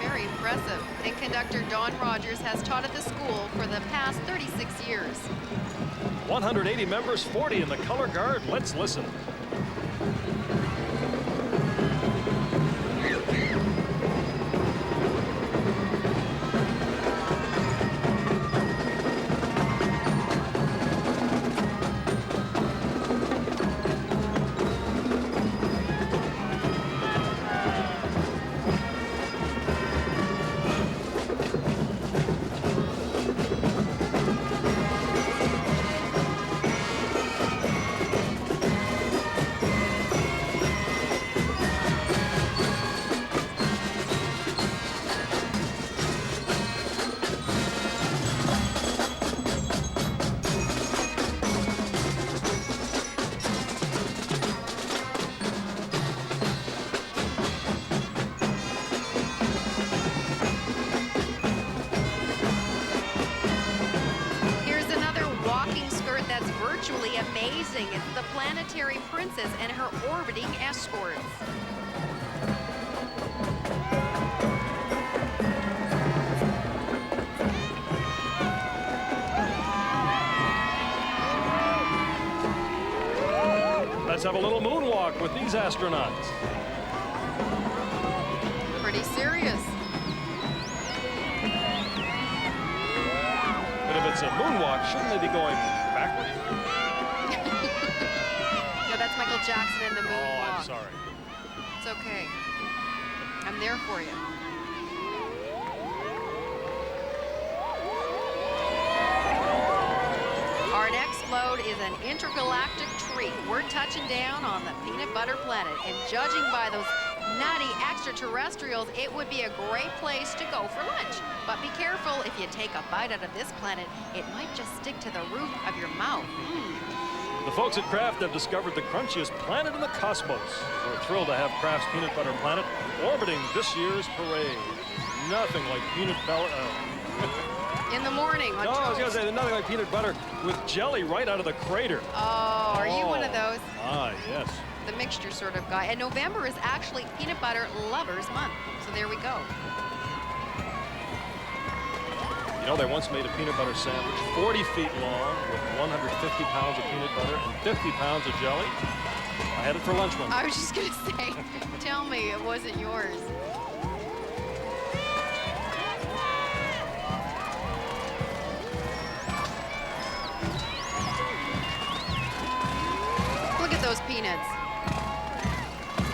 Very impressive. And conductor Don Rogers has taught at the school for the past 36 years. 180 members, 40 in the color guard. Let's listen. Virtually amazing. It's the Planetary Princess and her orbiting escorts. Let's have a little moonwalk with these astronauts. Pretty serious. But if it's a moonwalk, shouldn't they be going backwards? No, that's Michael Jackson in the moonwalk. Oh, I'm sorry. It's okay. I'm there for you. Our next float is an intergalactic treat. We're touching down on the peanut butter planet, and judging by those nutty extraterrestrials, it would be a great place to go for lunch. But be careful, if you take a bite out of this planet, it might just stick to the roof of your mouth. The folks at Kraft have discovered the crunchiest planet in the cosmos. We're thrilled to have Kraft's Peanut Butter Planet orbiting this year's parade. Nothing like peanut butter. In the morning on No, I was toast. going to say, nothing like peanut butter with jelly right out of the crater. Oh, are you one of those? Ah, yes. the mixture sort of guy. And November is actually Peanut Butter Lovers Month. So there we go. You know, they once made a peanut butter sandwich 40 feet long with 150 pounds of peanut butter and 50 pounds of jelly. I had it for lunch one day. I was just going to say, tell me it wasn't yours. Look at those peanuts.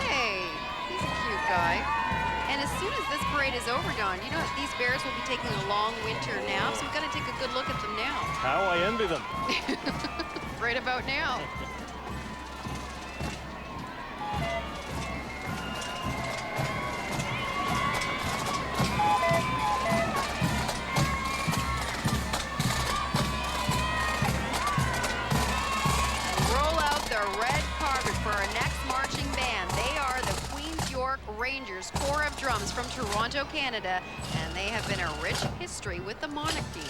Hey, he's a cute guy. And as soon as this parade is over, Don, you know these bears will be taking a long winter nap, so we've got to take a good look at them now. How I envy them. Right about now. Roll out the red carpet for our next marching band. They are the Queen's York Rangers Corps of Drums from Toronto, Canada, and they have been a rich history with the monarchy.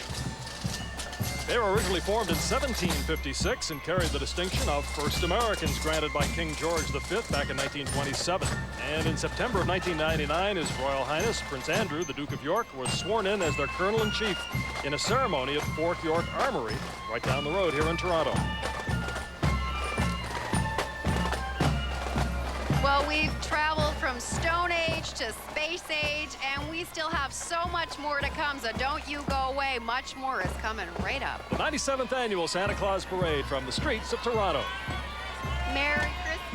They were originally formed in 1756 and carried the distinction of first Americans granted by King George V back in 1927. And in September of 1999, His Royal Highness Prince Andrew, the Duke of York, was sworn in as their Colonel-in-Chief in a ceremony at Fort York Armory, right down the road here in Toronto. Well, we've traveled from Stone Age to Space Age, and we still have so much more to come, so don't you go away. Much more is coming right up. The 97th Annual Santa Claus Parade from the streets of Toronto. Merry Christmas.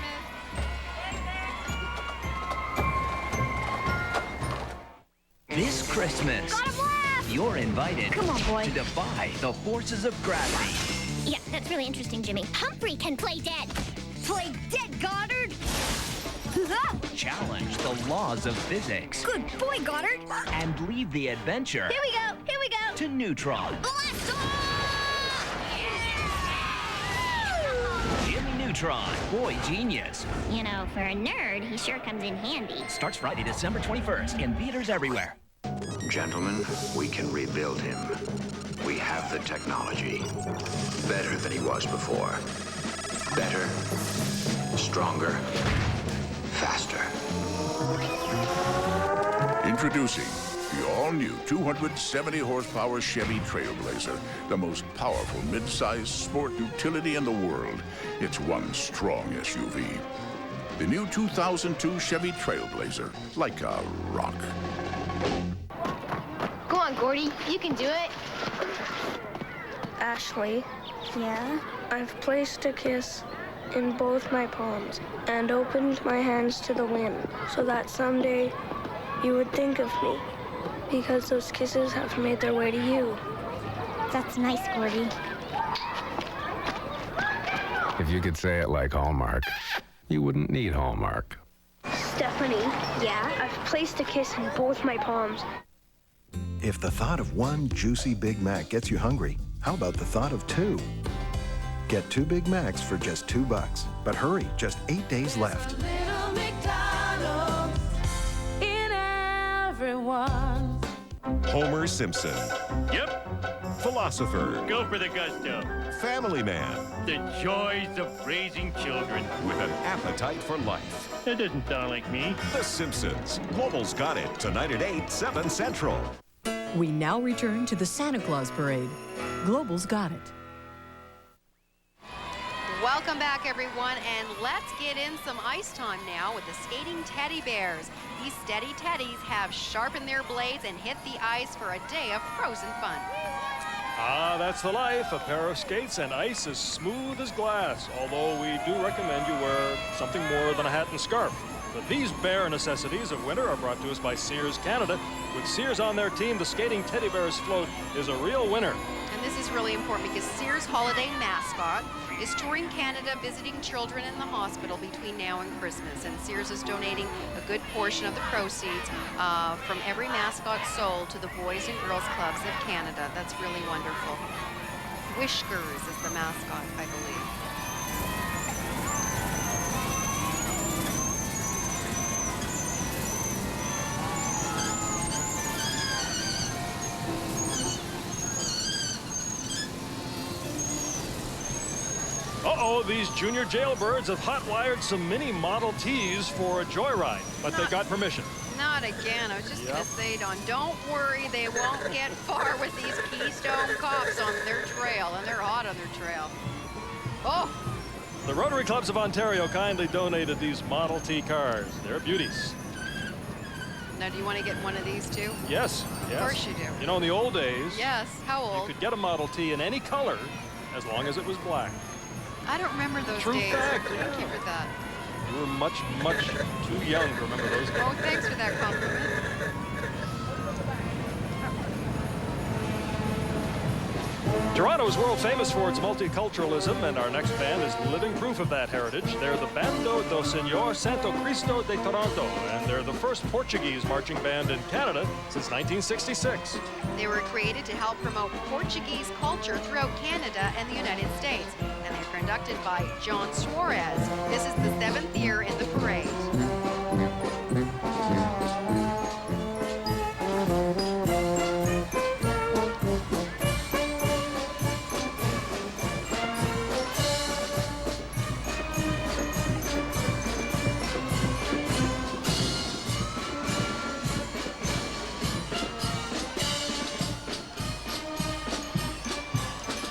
This Christmas, you're invited Come on, boy. to defy the forces of gravity. Yeah, that's really interesting, Jimmy. Humphrey can play dead. Play dead, Goddard? Challenge the laws of physics. Good boy, Goddard. And leave the adventure Here we go. Here we go. to Neutron. Blast Jimmy Neutron, boy genius. You know, for a nerd, he sure comes in handy. Starts Friday, December 21st in theaters everywhere. Gentlemen, we can rebuild him. We have the technology. Better than he was before. Better, stronger, faster. Introducing the all-new 270-horsepower Chevy Trailblazer, the most powerful mid-size sport utility in the world. It's one strong SUV. The new 2002 Chevy Trailblazer, like a rock. Go on, Gordy. You can do it. Ashley, Yeah? I've placed a kiss in both my palms and opened my hands to the wind so that someday you would think of me, because those kisses have made their way to you. That's nice, Gordy. If you could say it like Hallmark, you wouldn't need Hallmark. Stephanie, Yeah? I've placed a kiss in both my palms. If the thought of one juicy Big Mac gets you hungry, how about the thought of two? Get 2 Big Macs for just $2. But hurry, just 8 days left. Little McDonald's in everyone. Homer Simpson. Yep. Philosopher. Go for the gusto. Family man. The joys of raising children. With an appetite for life. That doesn't sound like me. The Simpsons. Global's got it. Tonight at 8, 7 Central. We now return to the Santa Claus Parade. Global's got it. Welcome back, everyone, and let's get in some ice time now with the skating teddy bears. These steady teddies have sharpened their blades and hit the ice for a day of frozen fun. Ah, that's the life. A pair of skates and ice as smooth as glass, although we do recommend you wear something more than a hat and scarf. But these bare necessities of winter are brought to us by Sears Canada. With Sears on their team, the Skating Teddy Bears float is a real winner. And this is really important because Sears Holiday Mascot is touring Canada, visiting children in the hospital between now and Christmas. And Sears is donating a good portion of the proceeds from every mascot sold to the Boys and Girls Clubs of Canada. That's really wonderful. Whiskers is the mascot, I believe. Uh-oh, these junior jailbirds have hot-wired some mini Model Ts for a joyride, but they got permission. Not again. I was just going to say, Don, don't worry. They won't get far with these Keystone cops on their trail, and they're hot on their trail. Oh! The Rotary Clubs of Ontario kindly donated these Model T cars. They're beauties. Now, do you want to get one of these too? Yes, yes. Of course you do. You know, in the old days, yes. How old? You could get a Model T in any color as long as it was black. I don't remember those True days. fact, Thank you for that. You were much, much too young to remember those days. Oh, thanks for that compliment. Toronto is world famous for its multiculturalism, and our next band is living proof of that heritage. They're the Bando do Senhor Santo Cristo de Toronto, and they're the first Portuguese marching band in Canada since 1966. They were created to help promote Portuguese culture throughout Canada and the United States, and they're conducted by John Suarez. This is the 7th year in the parade.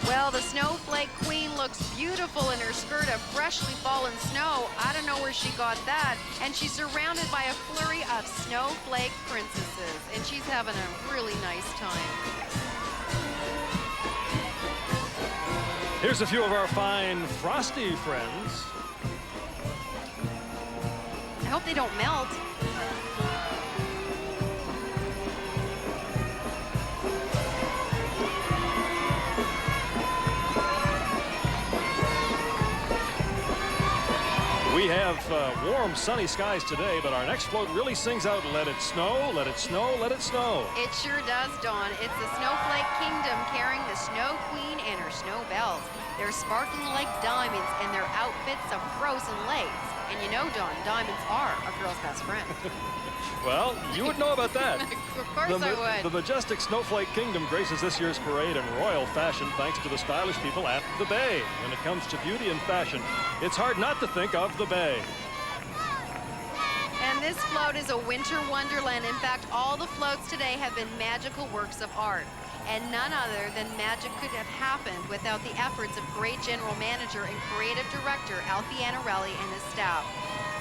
Well, the Snowflake Queen looks beautiful in her skirt of freshly fallen snow. I don't know where she got that. And she's surrounded by a flurry of snowflake princesses. And she's having a really nice time. Here's a few of our fine Frosty friends. I hope they don't melt. We have warm, sunny skies today, but our next float really sings out, let it snow, let it snow, let it snow. It sure does, Dawn. It's the Snowflake Kingdom carrying the Snow Queen and her snow bells. They're sparkling like diamonds, and their outfits of frozen lakes. And you know, Dawn, diamonds are a girl's best friend. Well, you would know about that. Of course I would. The majestic Snowflake Kingdom graces this year's parade in royal fashion thanks to the stylish people at the Bay. When it comes to beauty and fashion, it's hard not to think of the Bay. And this float is a winter wonderland. In fact, all the floats today have been magical works of art. And none other than magic could have happened without the efforts of great general manager and creative director Alfie Anarelli and his staff.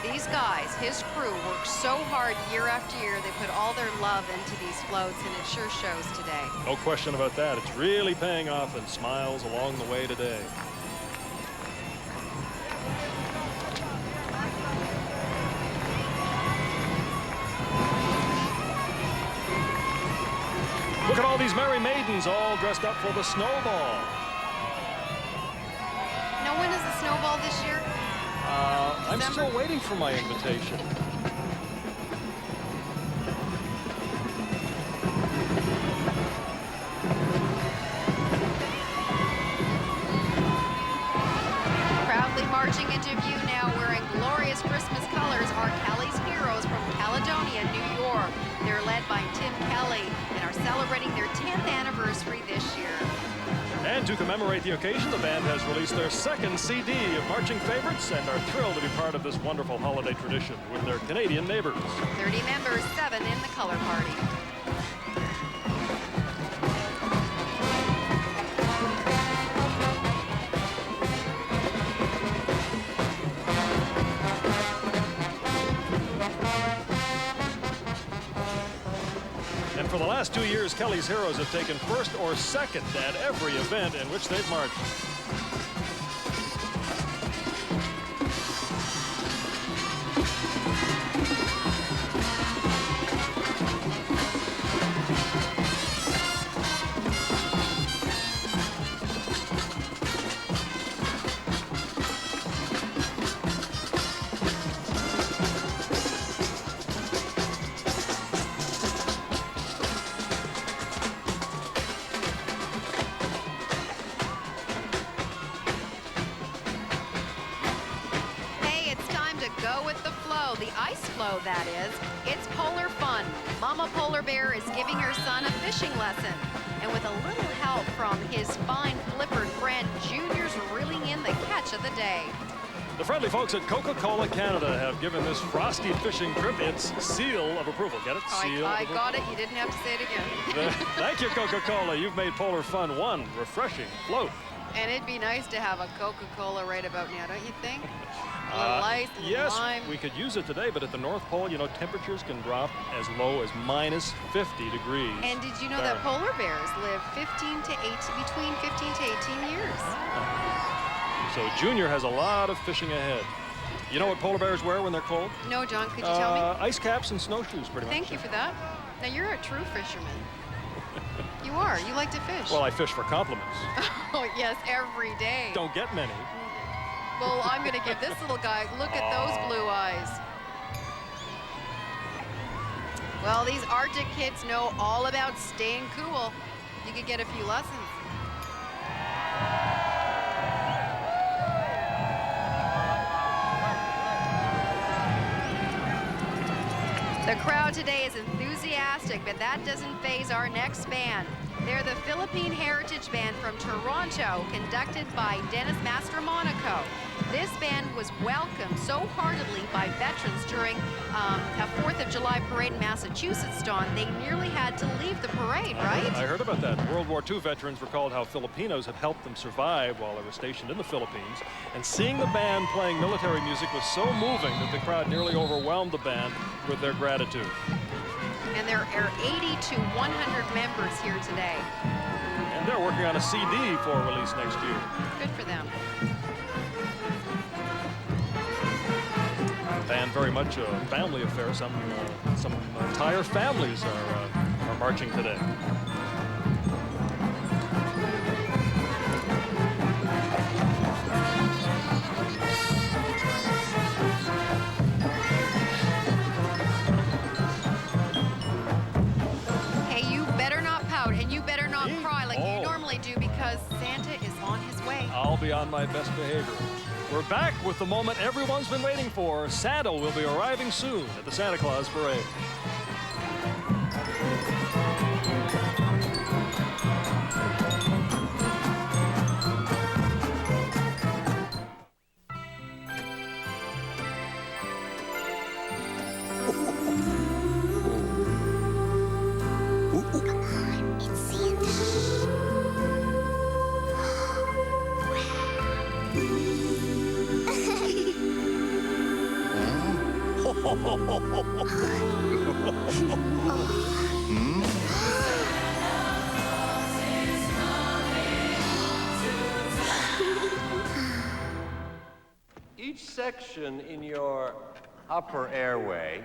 These guys, his crew, work so hard year after year. They put all their love into these floats, and it sure shows today. No question about that. It's really paying off in smiles along the way today. Look at all these merry maidens all dressed up for the snowball. Now, when is the snowball this year? I'm still waiting for my invitation. Proudly marching into view now, wearing glorious Christmas colors, are Kelly's Heroes from Caledonia, New York. They're led by Tim Kelly and are celebrating their 10th anniversary this year. And to commemorate the occasion, the band has released their second CD of marching favorites and are thrilled to be part of this wonderful holiday tradition with their Canadian neighbors. 30 members, 7 in the color party. And for the last 2 years, Kelly's Heroes have taken first or second at every event in which they've marched. The ice flow, that is. It's polar fun. Mama Polar Bear is giving her son a fishing lesson. And with a little help from his fine flippered friend, Junior's reeling in the catch. catch of the day. The friendly folks at Coca-Cola Canada have given this frosty fishing trip its seal of approval. Get it? Seal I got it. You didn't have to say it again. Thank you, Coca-Cola. You've made Polar Fun one refreshing float. And it'd be nice to have a Coca-Cola right about now, don't you think? A little ice, a little yes, lime. we could use it today, but at the North Pole, you know, temperatures can drop as low as minus 50 degrees. And did you know that polar bears live between 15 to 18 years? So Junior has a lot of fishing ahead. You know what polar bears wear when they're cold? No, John, could you tell me? Ice caps and snowshoes, pretty much. Thank you for that. Now, you're a true fisherman. You are. You like to fish. Well, I fish for compliments. Oh, yes, every day. Don't get many. Well, I'm going to give this little guy, look at those blue eyes. Well, these Arctic kids know all about staying cool. You could get a few lessons. The crowd today is enthusiastic, but that doesn't faze our next band. They're the Philippine Heritage Band from Toronto, conducted by Dennis Mastromonaco. This band was welcomed so heartily by veterans during a 4th of July parade in Massachusetts, Don. They nearly had to leave the parade, right? I heard about that. World War II veterans recalled how Filipinos had helped them survive while they were stationed in the Philippines. And seeing the band playing military music was so moving that the crowd nearly overwhelmed the band with their gratitude. And there are 80 to 100 members here today. And they're working on a CD for release next year. Good for them. And very much a family affair. Some entire families are marching today. Hey, you better not pout and you better not cry like you normally do, because Santa is on his way. I'll be on my best behavior. We're back with the moment everyone's been waiting for. Santa will be arriving soon at the Santa Claus Parade. Each section in your upper airway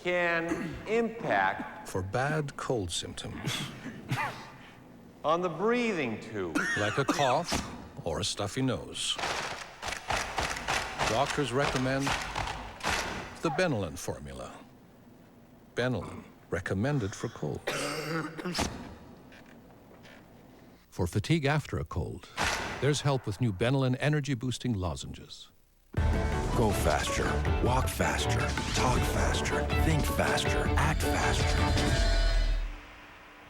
can impact for bad cold symptoms. On the breathing tube. Like a cough or a stuffy nose. Doctors recommend the Benylin formula. Benylin, recommended for colds. For fatigue after a cold, there's help with new Benylin energy-boosting lozenges. Go faster, walk faster, talk faster, think faster, act faster.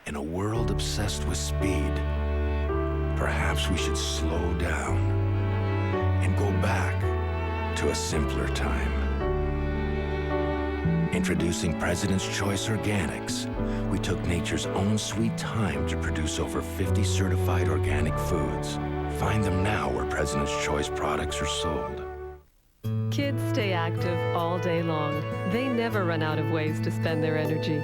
In a world obsessed with speed, perhaps we should slow down and go back to a simpler time. Introducing President's Choice Organics. We took nature's own sweet time to produce over 50 certified organic foods. Find them now where President's Choice products are sold. Kids stay active all day long. They never run out of ways to spend their energy.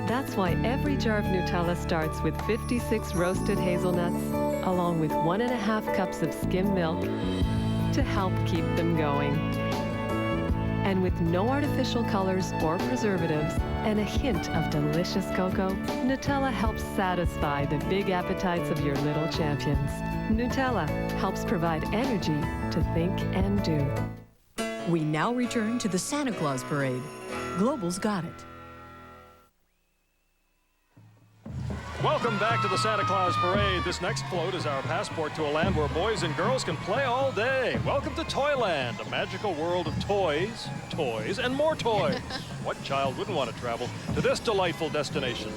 That's why every jar of Nutella starts with 56 roasted hazelnuts, along with 1.5 cups of skim milk to help keep them going. And with no artificial colors or preservatives and a hint of delicious cocoa, Nutella helps satisfy the big appetites of your little champions. Nutella helps provide energy to think and do. We now return to the Santa Claus Parade. Global's got it. Welcome back to the Santa Claus Parade. This next float is our passport to a land where boys and girls can play all day. Welcome to Toyland, a magical world of toys, toys, and more toys. What child wouldn't want to travel to this delightful destination?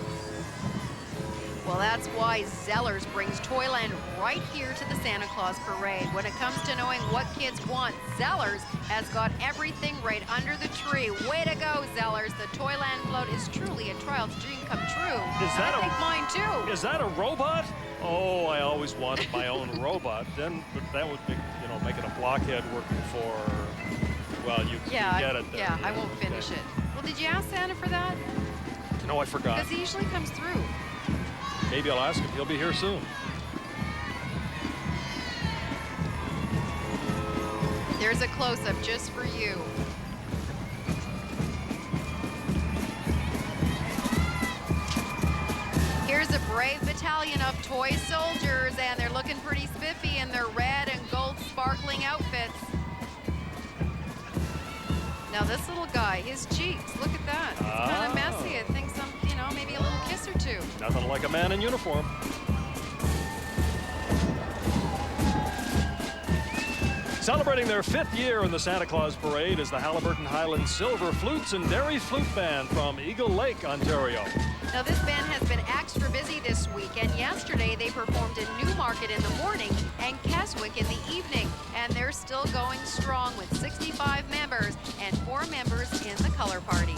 Well, that's why Zellers brings Toyland right here to the Santa Claus Parade. When it comes to knowing what kids want, Zellers has got everything right under the tree. Way to go, Zellers. The Toyland float is truly a child's dream come true. I think mine too. Is that a robot? Oh, I always wanted my own robot. Then that would be, make it a blockhead working for, well, you get it. Yeah, I won't finish it. Well, did you ask Santa for that? No, I forgot. Because he usually comes through. Maybe I'll ask him. He'll be here soon. There's a close-up just for you. Here's a brave battalion of toy soldiers, and they're looking pretty spiffy in their red and gold sparkling outfits. Now this little guy, his cheeks, look at that. It's kind of messy. I think maybe a little kiss or two. Nothing like a man in uniform. Celebrating their 5th year in the Santa Claus Parade is the Halliburton Highlands Silver Flutes and Dairy Flute Band from Eagle Lake, Ontario. Now this band has been extra busy this week, and yesterday they performed in Newmarket in the morning and Keswick in the evening, and they're still going strong with 65 members and 4 members in the color party.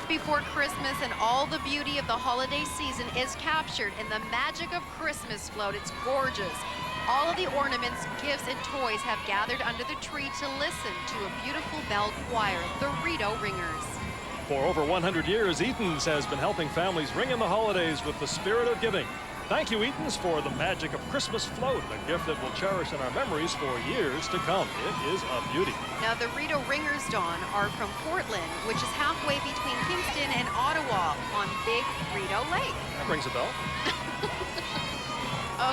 Before Christmas, and all the beauty of the holiday season is captured in the magic of Christmas float. It's gorgeous. All of the ornaments, gifts, and toys have gathered under the tree to listen to a beautiful bell choir, the Rito Ringers. For over 100 years, Eaton's has been helping families ring in the holidays with the spirit of giving. Thank you, Eaton's, for the magic of Christmas float, a gift that we'll cherish in our memories for years to come. It is a beauty. Now, the Rito Ringers, Don, are from Portland, which is halfway between Kingston and Ottawa on Big Rito Lake. That rings a bell.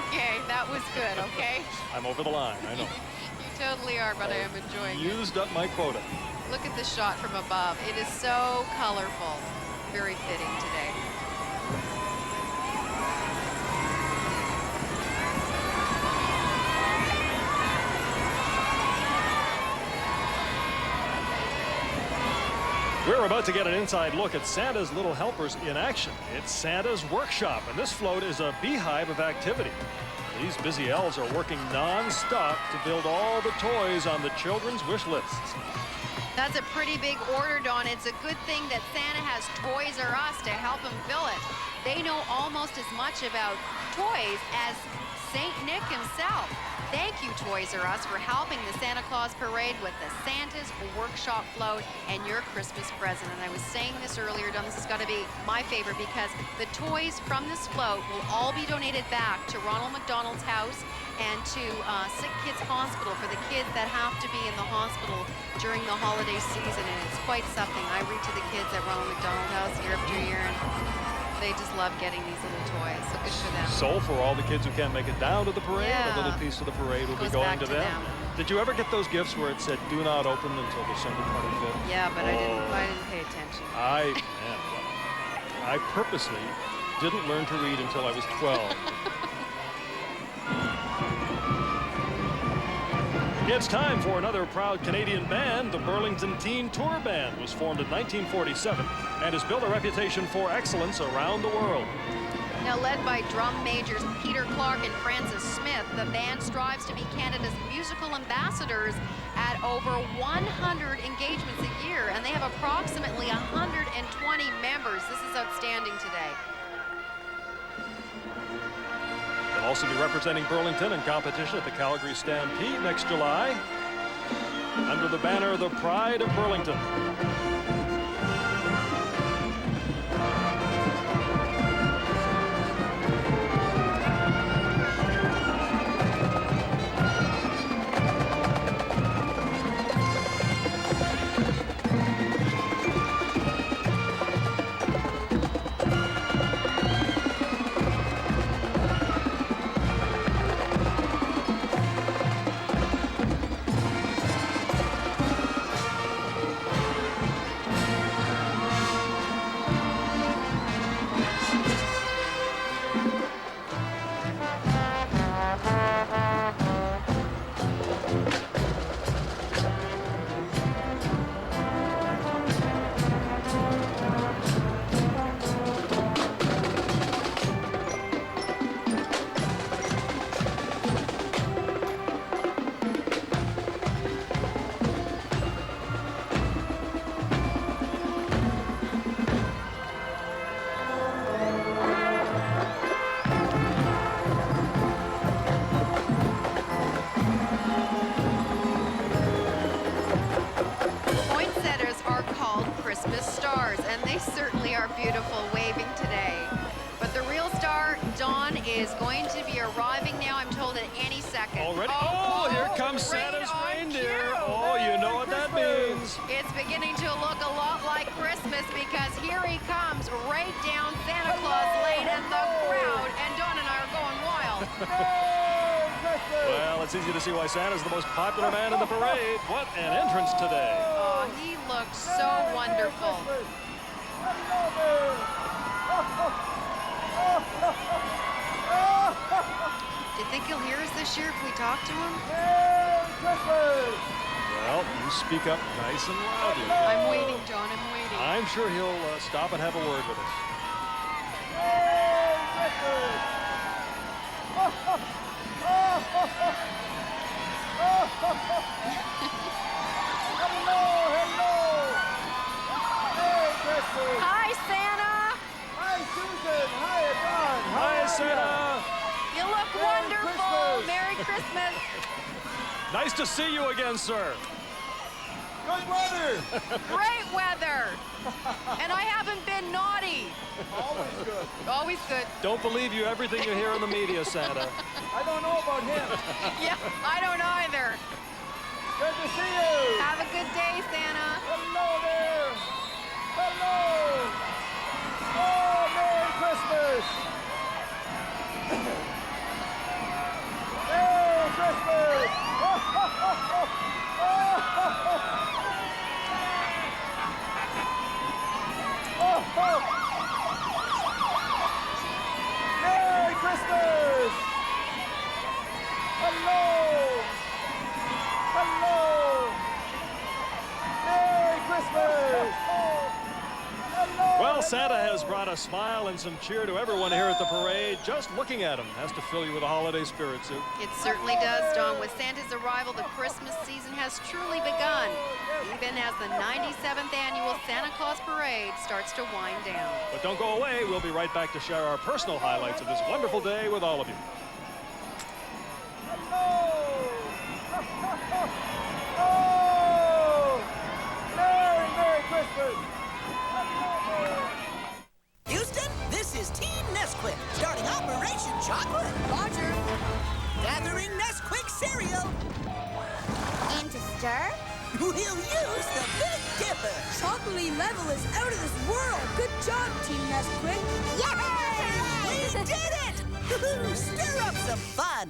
Okay, that was good, okay? I'm over the line, I know. You totally are, but I am enjoying it. Used up my quota. Look at the shot from above. It is so colorful. Very fitting today. We're about to get an inside look at Santa's Little Helpers in action. It's Santa's Workshop, and this float is a beehive of activity. These busy elves are working non-stop to build all the toys on the children's wish lists. That's a pretty big order, Dawn. It's a good thing that Santa has Toys R Us to help him fill it. They know almost as much about toys as St. Nick himself. Thank you, Toys R Us, for helping the Santa Claus Parade with the Santa's Workshop float and your Christmas present. And I was saying this earlier, Don, this has got to be my favorite because the toys from this float will all be donated back to Ronald McDonald's House and to Sick Kids Hospital for the kids that have to be in the hospital during the holiday season. And it's quite something. I read to the kids at Ronald McDonald House year after year, and they just love getting these little toys, so good for them. So for all the kids who can't make it down to the parade, a little piece of the parade will be going to them. Did you ever get those gifts where it said, do not open until December 25th? Yeah, but I didn't pay attention. I purposely didn't learn to read until I was 12. It's time for another proud Canadian band. The Burlington Teen Tour Band was formed in 1947 and has built a reputation for excellence around the world. Now, led by drum majors Peter Clark and Francis Smith, the band strives to be Canada's musical ambassadors at over 100 engagements a year, and they have approximately 120 members. This is outstanding today. They'll also be representing Burlington in competition at the Calgary Stampede next July under the banner The Pride of Burlington. beautiful, waving today. But the real star, Dawn, is going to be arriving now, I'm told, at any second. Already? Oh, here comes Santa's reindeer. Oh, you know what that means. It's beginning to look a lot like Christmas because here he comes right down Santa Claus Lane and the crowd. And Dawn and I are going wild. Well, it's easy to see why Santa's the most popular man in the parade. What an entrance today. Oh, he looks so wonderful. Do you think he'll hear us this year if we talk to him? Well, you speak up nice and loudly. I'm waiting, John, I'm waiting. I'm sure he'll stop and have a word with us. Hi, Santa. Hi, Susan. Hi, Dawn. Hi, Santa. You look wonderful. Merry Christmas. Nice to see you again, sir. Good weather. Great weather. And I haven't been naughty. Always good. Always good. Don't believe you everything you hear in the media, Santa. I don't know about him. Yeah, I don't either. Good to see you. Have a good day, Santa. Hello there. Hello. Oh, Merry Christmas. Merry Christmas. Merry Christmas! Hello! Hello! Merry Christmas! Hello! Well, Santa has brought a smile and some cheer to everyone here at the parade. Just looking at him has to fill you with a holiday spirit, Sue. It certainly does, Dawn. With Santa's arrival, the Christmas season has truly begun, even as the 97th annual Santa Claus Parade starts to wind down. But don't go away. We'll be right back to share our personal highlights of this wonderful day with all of you. Oh! Merry Christmas! Houston, this is Team Nesquik, starting Operation Chocolate. Roger. Gathering Nesquik cereal. And to stir? We'll use the Big Dipper. Chocolatey level is out of this world. Good job, Team Nesquik. Yay! We did it! Stir up some fun.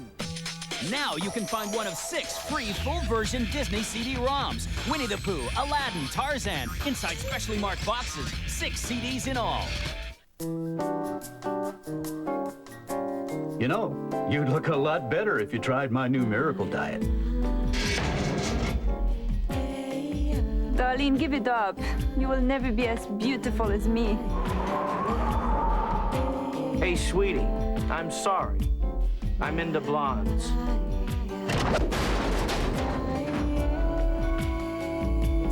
Now you can find one of 6 free full-version Disney CD-ROMs. Winnie the Pooh, Aladdin, Tarzan, inside specially marked boxes. 6 CDs in all. You know, you'd look a lot better if you tried my new miracle diet. Darling, give it up. You will never be as beautiful as me. Hey, sweetie, I'm sorry. I'm into blondes.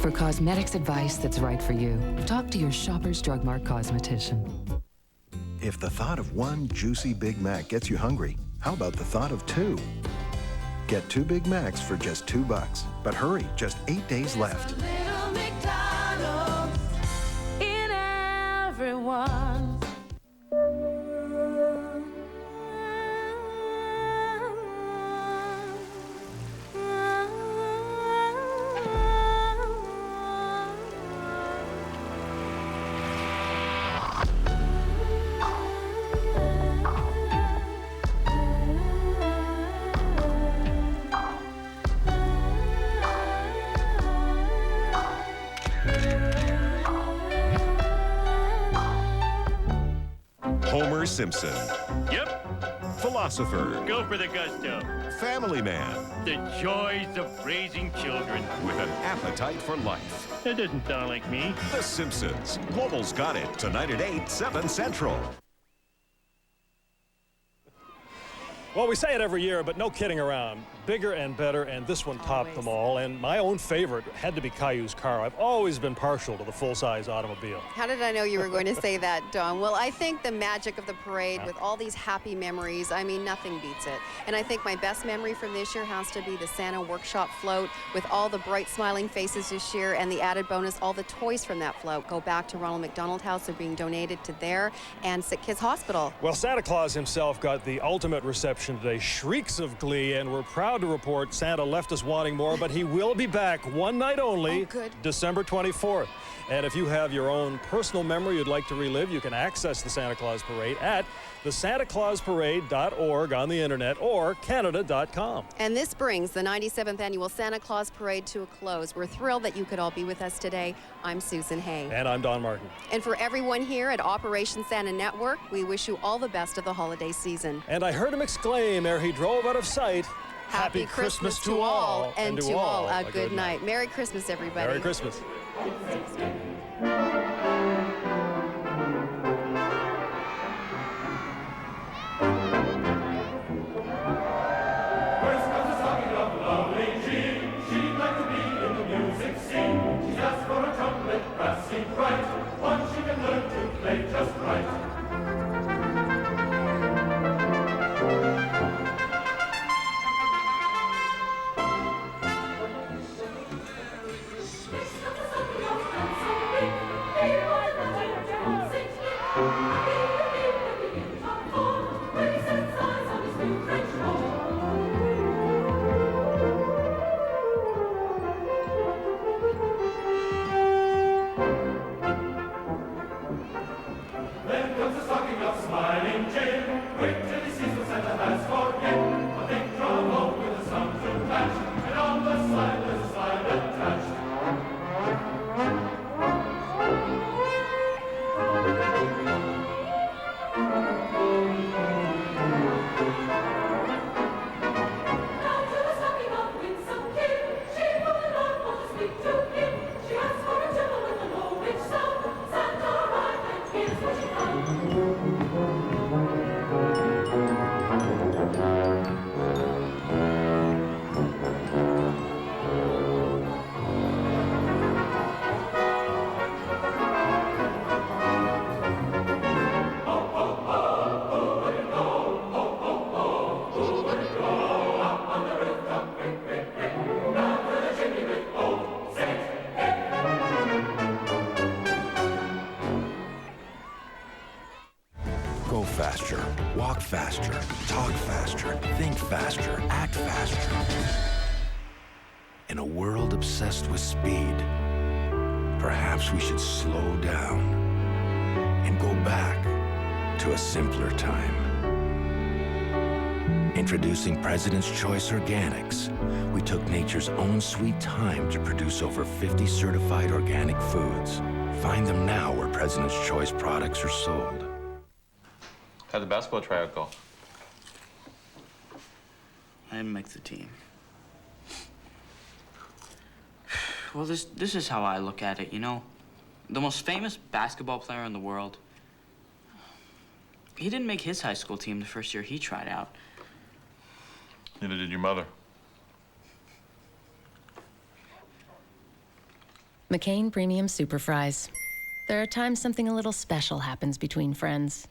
For cosmetics advice that's right for you, talk to your Shoppers Drug Mart cosmetician. If the thought of one juicy Big Mac gets you hungry, how about the thought of 2? Get 2 Big Macs for just $2. But hurry, just 8 days left. Little McDonald's in everyone. Homer Simpson. Yep. Philosopher. Go for the gusto. Family man. The joys of raising children. With an appetite for life. That doesn't sound like me. The Simpsons. Global's got it. Tonight at 8, 7 Central. Well, we say it every year, but no kidding around. bigger and better, and this one topped them all. And my own favorite had to be Caillou's car. I've always been partial to the full-size automobile. How did I know you were going to say that, Don? Well, I think the magic of the parade with all these happy memories, I mean, nothing beats it. And I think my best memory from this year has to be the Santa Workshop float with all the bright smiling faces this year, and the added bonus, all the toys from that float go back to Ronald McDonald House. They're being donated to there and Sick Kids Hospital. Well, Santa Claus himself got the ultimate reception today. Shrieks of glee, and we're proud to report Santa left us wanting more, but he will be back one night only, December 24th. And if you have your own personal memory you'd like to relive, you can access the Santa Claus Parade at thesantaclausparade.org on the internet or Canada.com. And this brings the 97th Annual Santa Claus Parade to a close. We're thrilled that you could all be with us today. I'm Susan Hay. And I'm Don Martin. And for everyone here at Operation Santa Network, we wish you all the best of the holiday season. And I heard him exclaim ere he drove out of sight, Happy Christmas to all, and to all a good night. Merry Christmas, everybody. Merry Christmas. Go faster, walk faster, talk faster, think faster, act faster. In a world obsessed with speed, perhaps we should slow down and go back to a simpler time. Introducing President's Choice Organics. We took nature's own sweet time to produce over 50 certified organic foods. Find them now where President's Choice products are sold. How'd the basketball tryout go? I didn't make the team. Well, this is how I look at it, you know? The most famous basketball player in the world, he didn't make his high school team the first year he tried out. Neither did your mother. McCain Premium Super Fries. There are times something a little special happens between friends.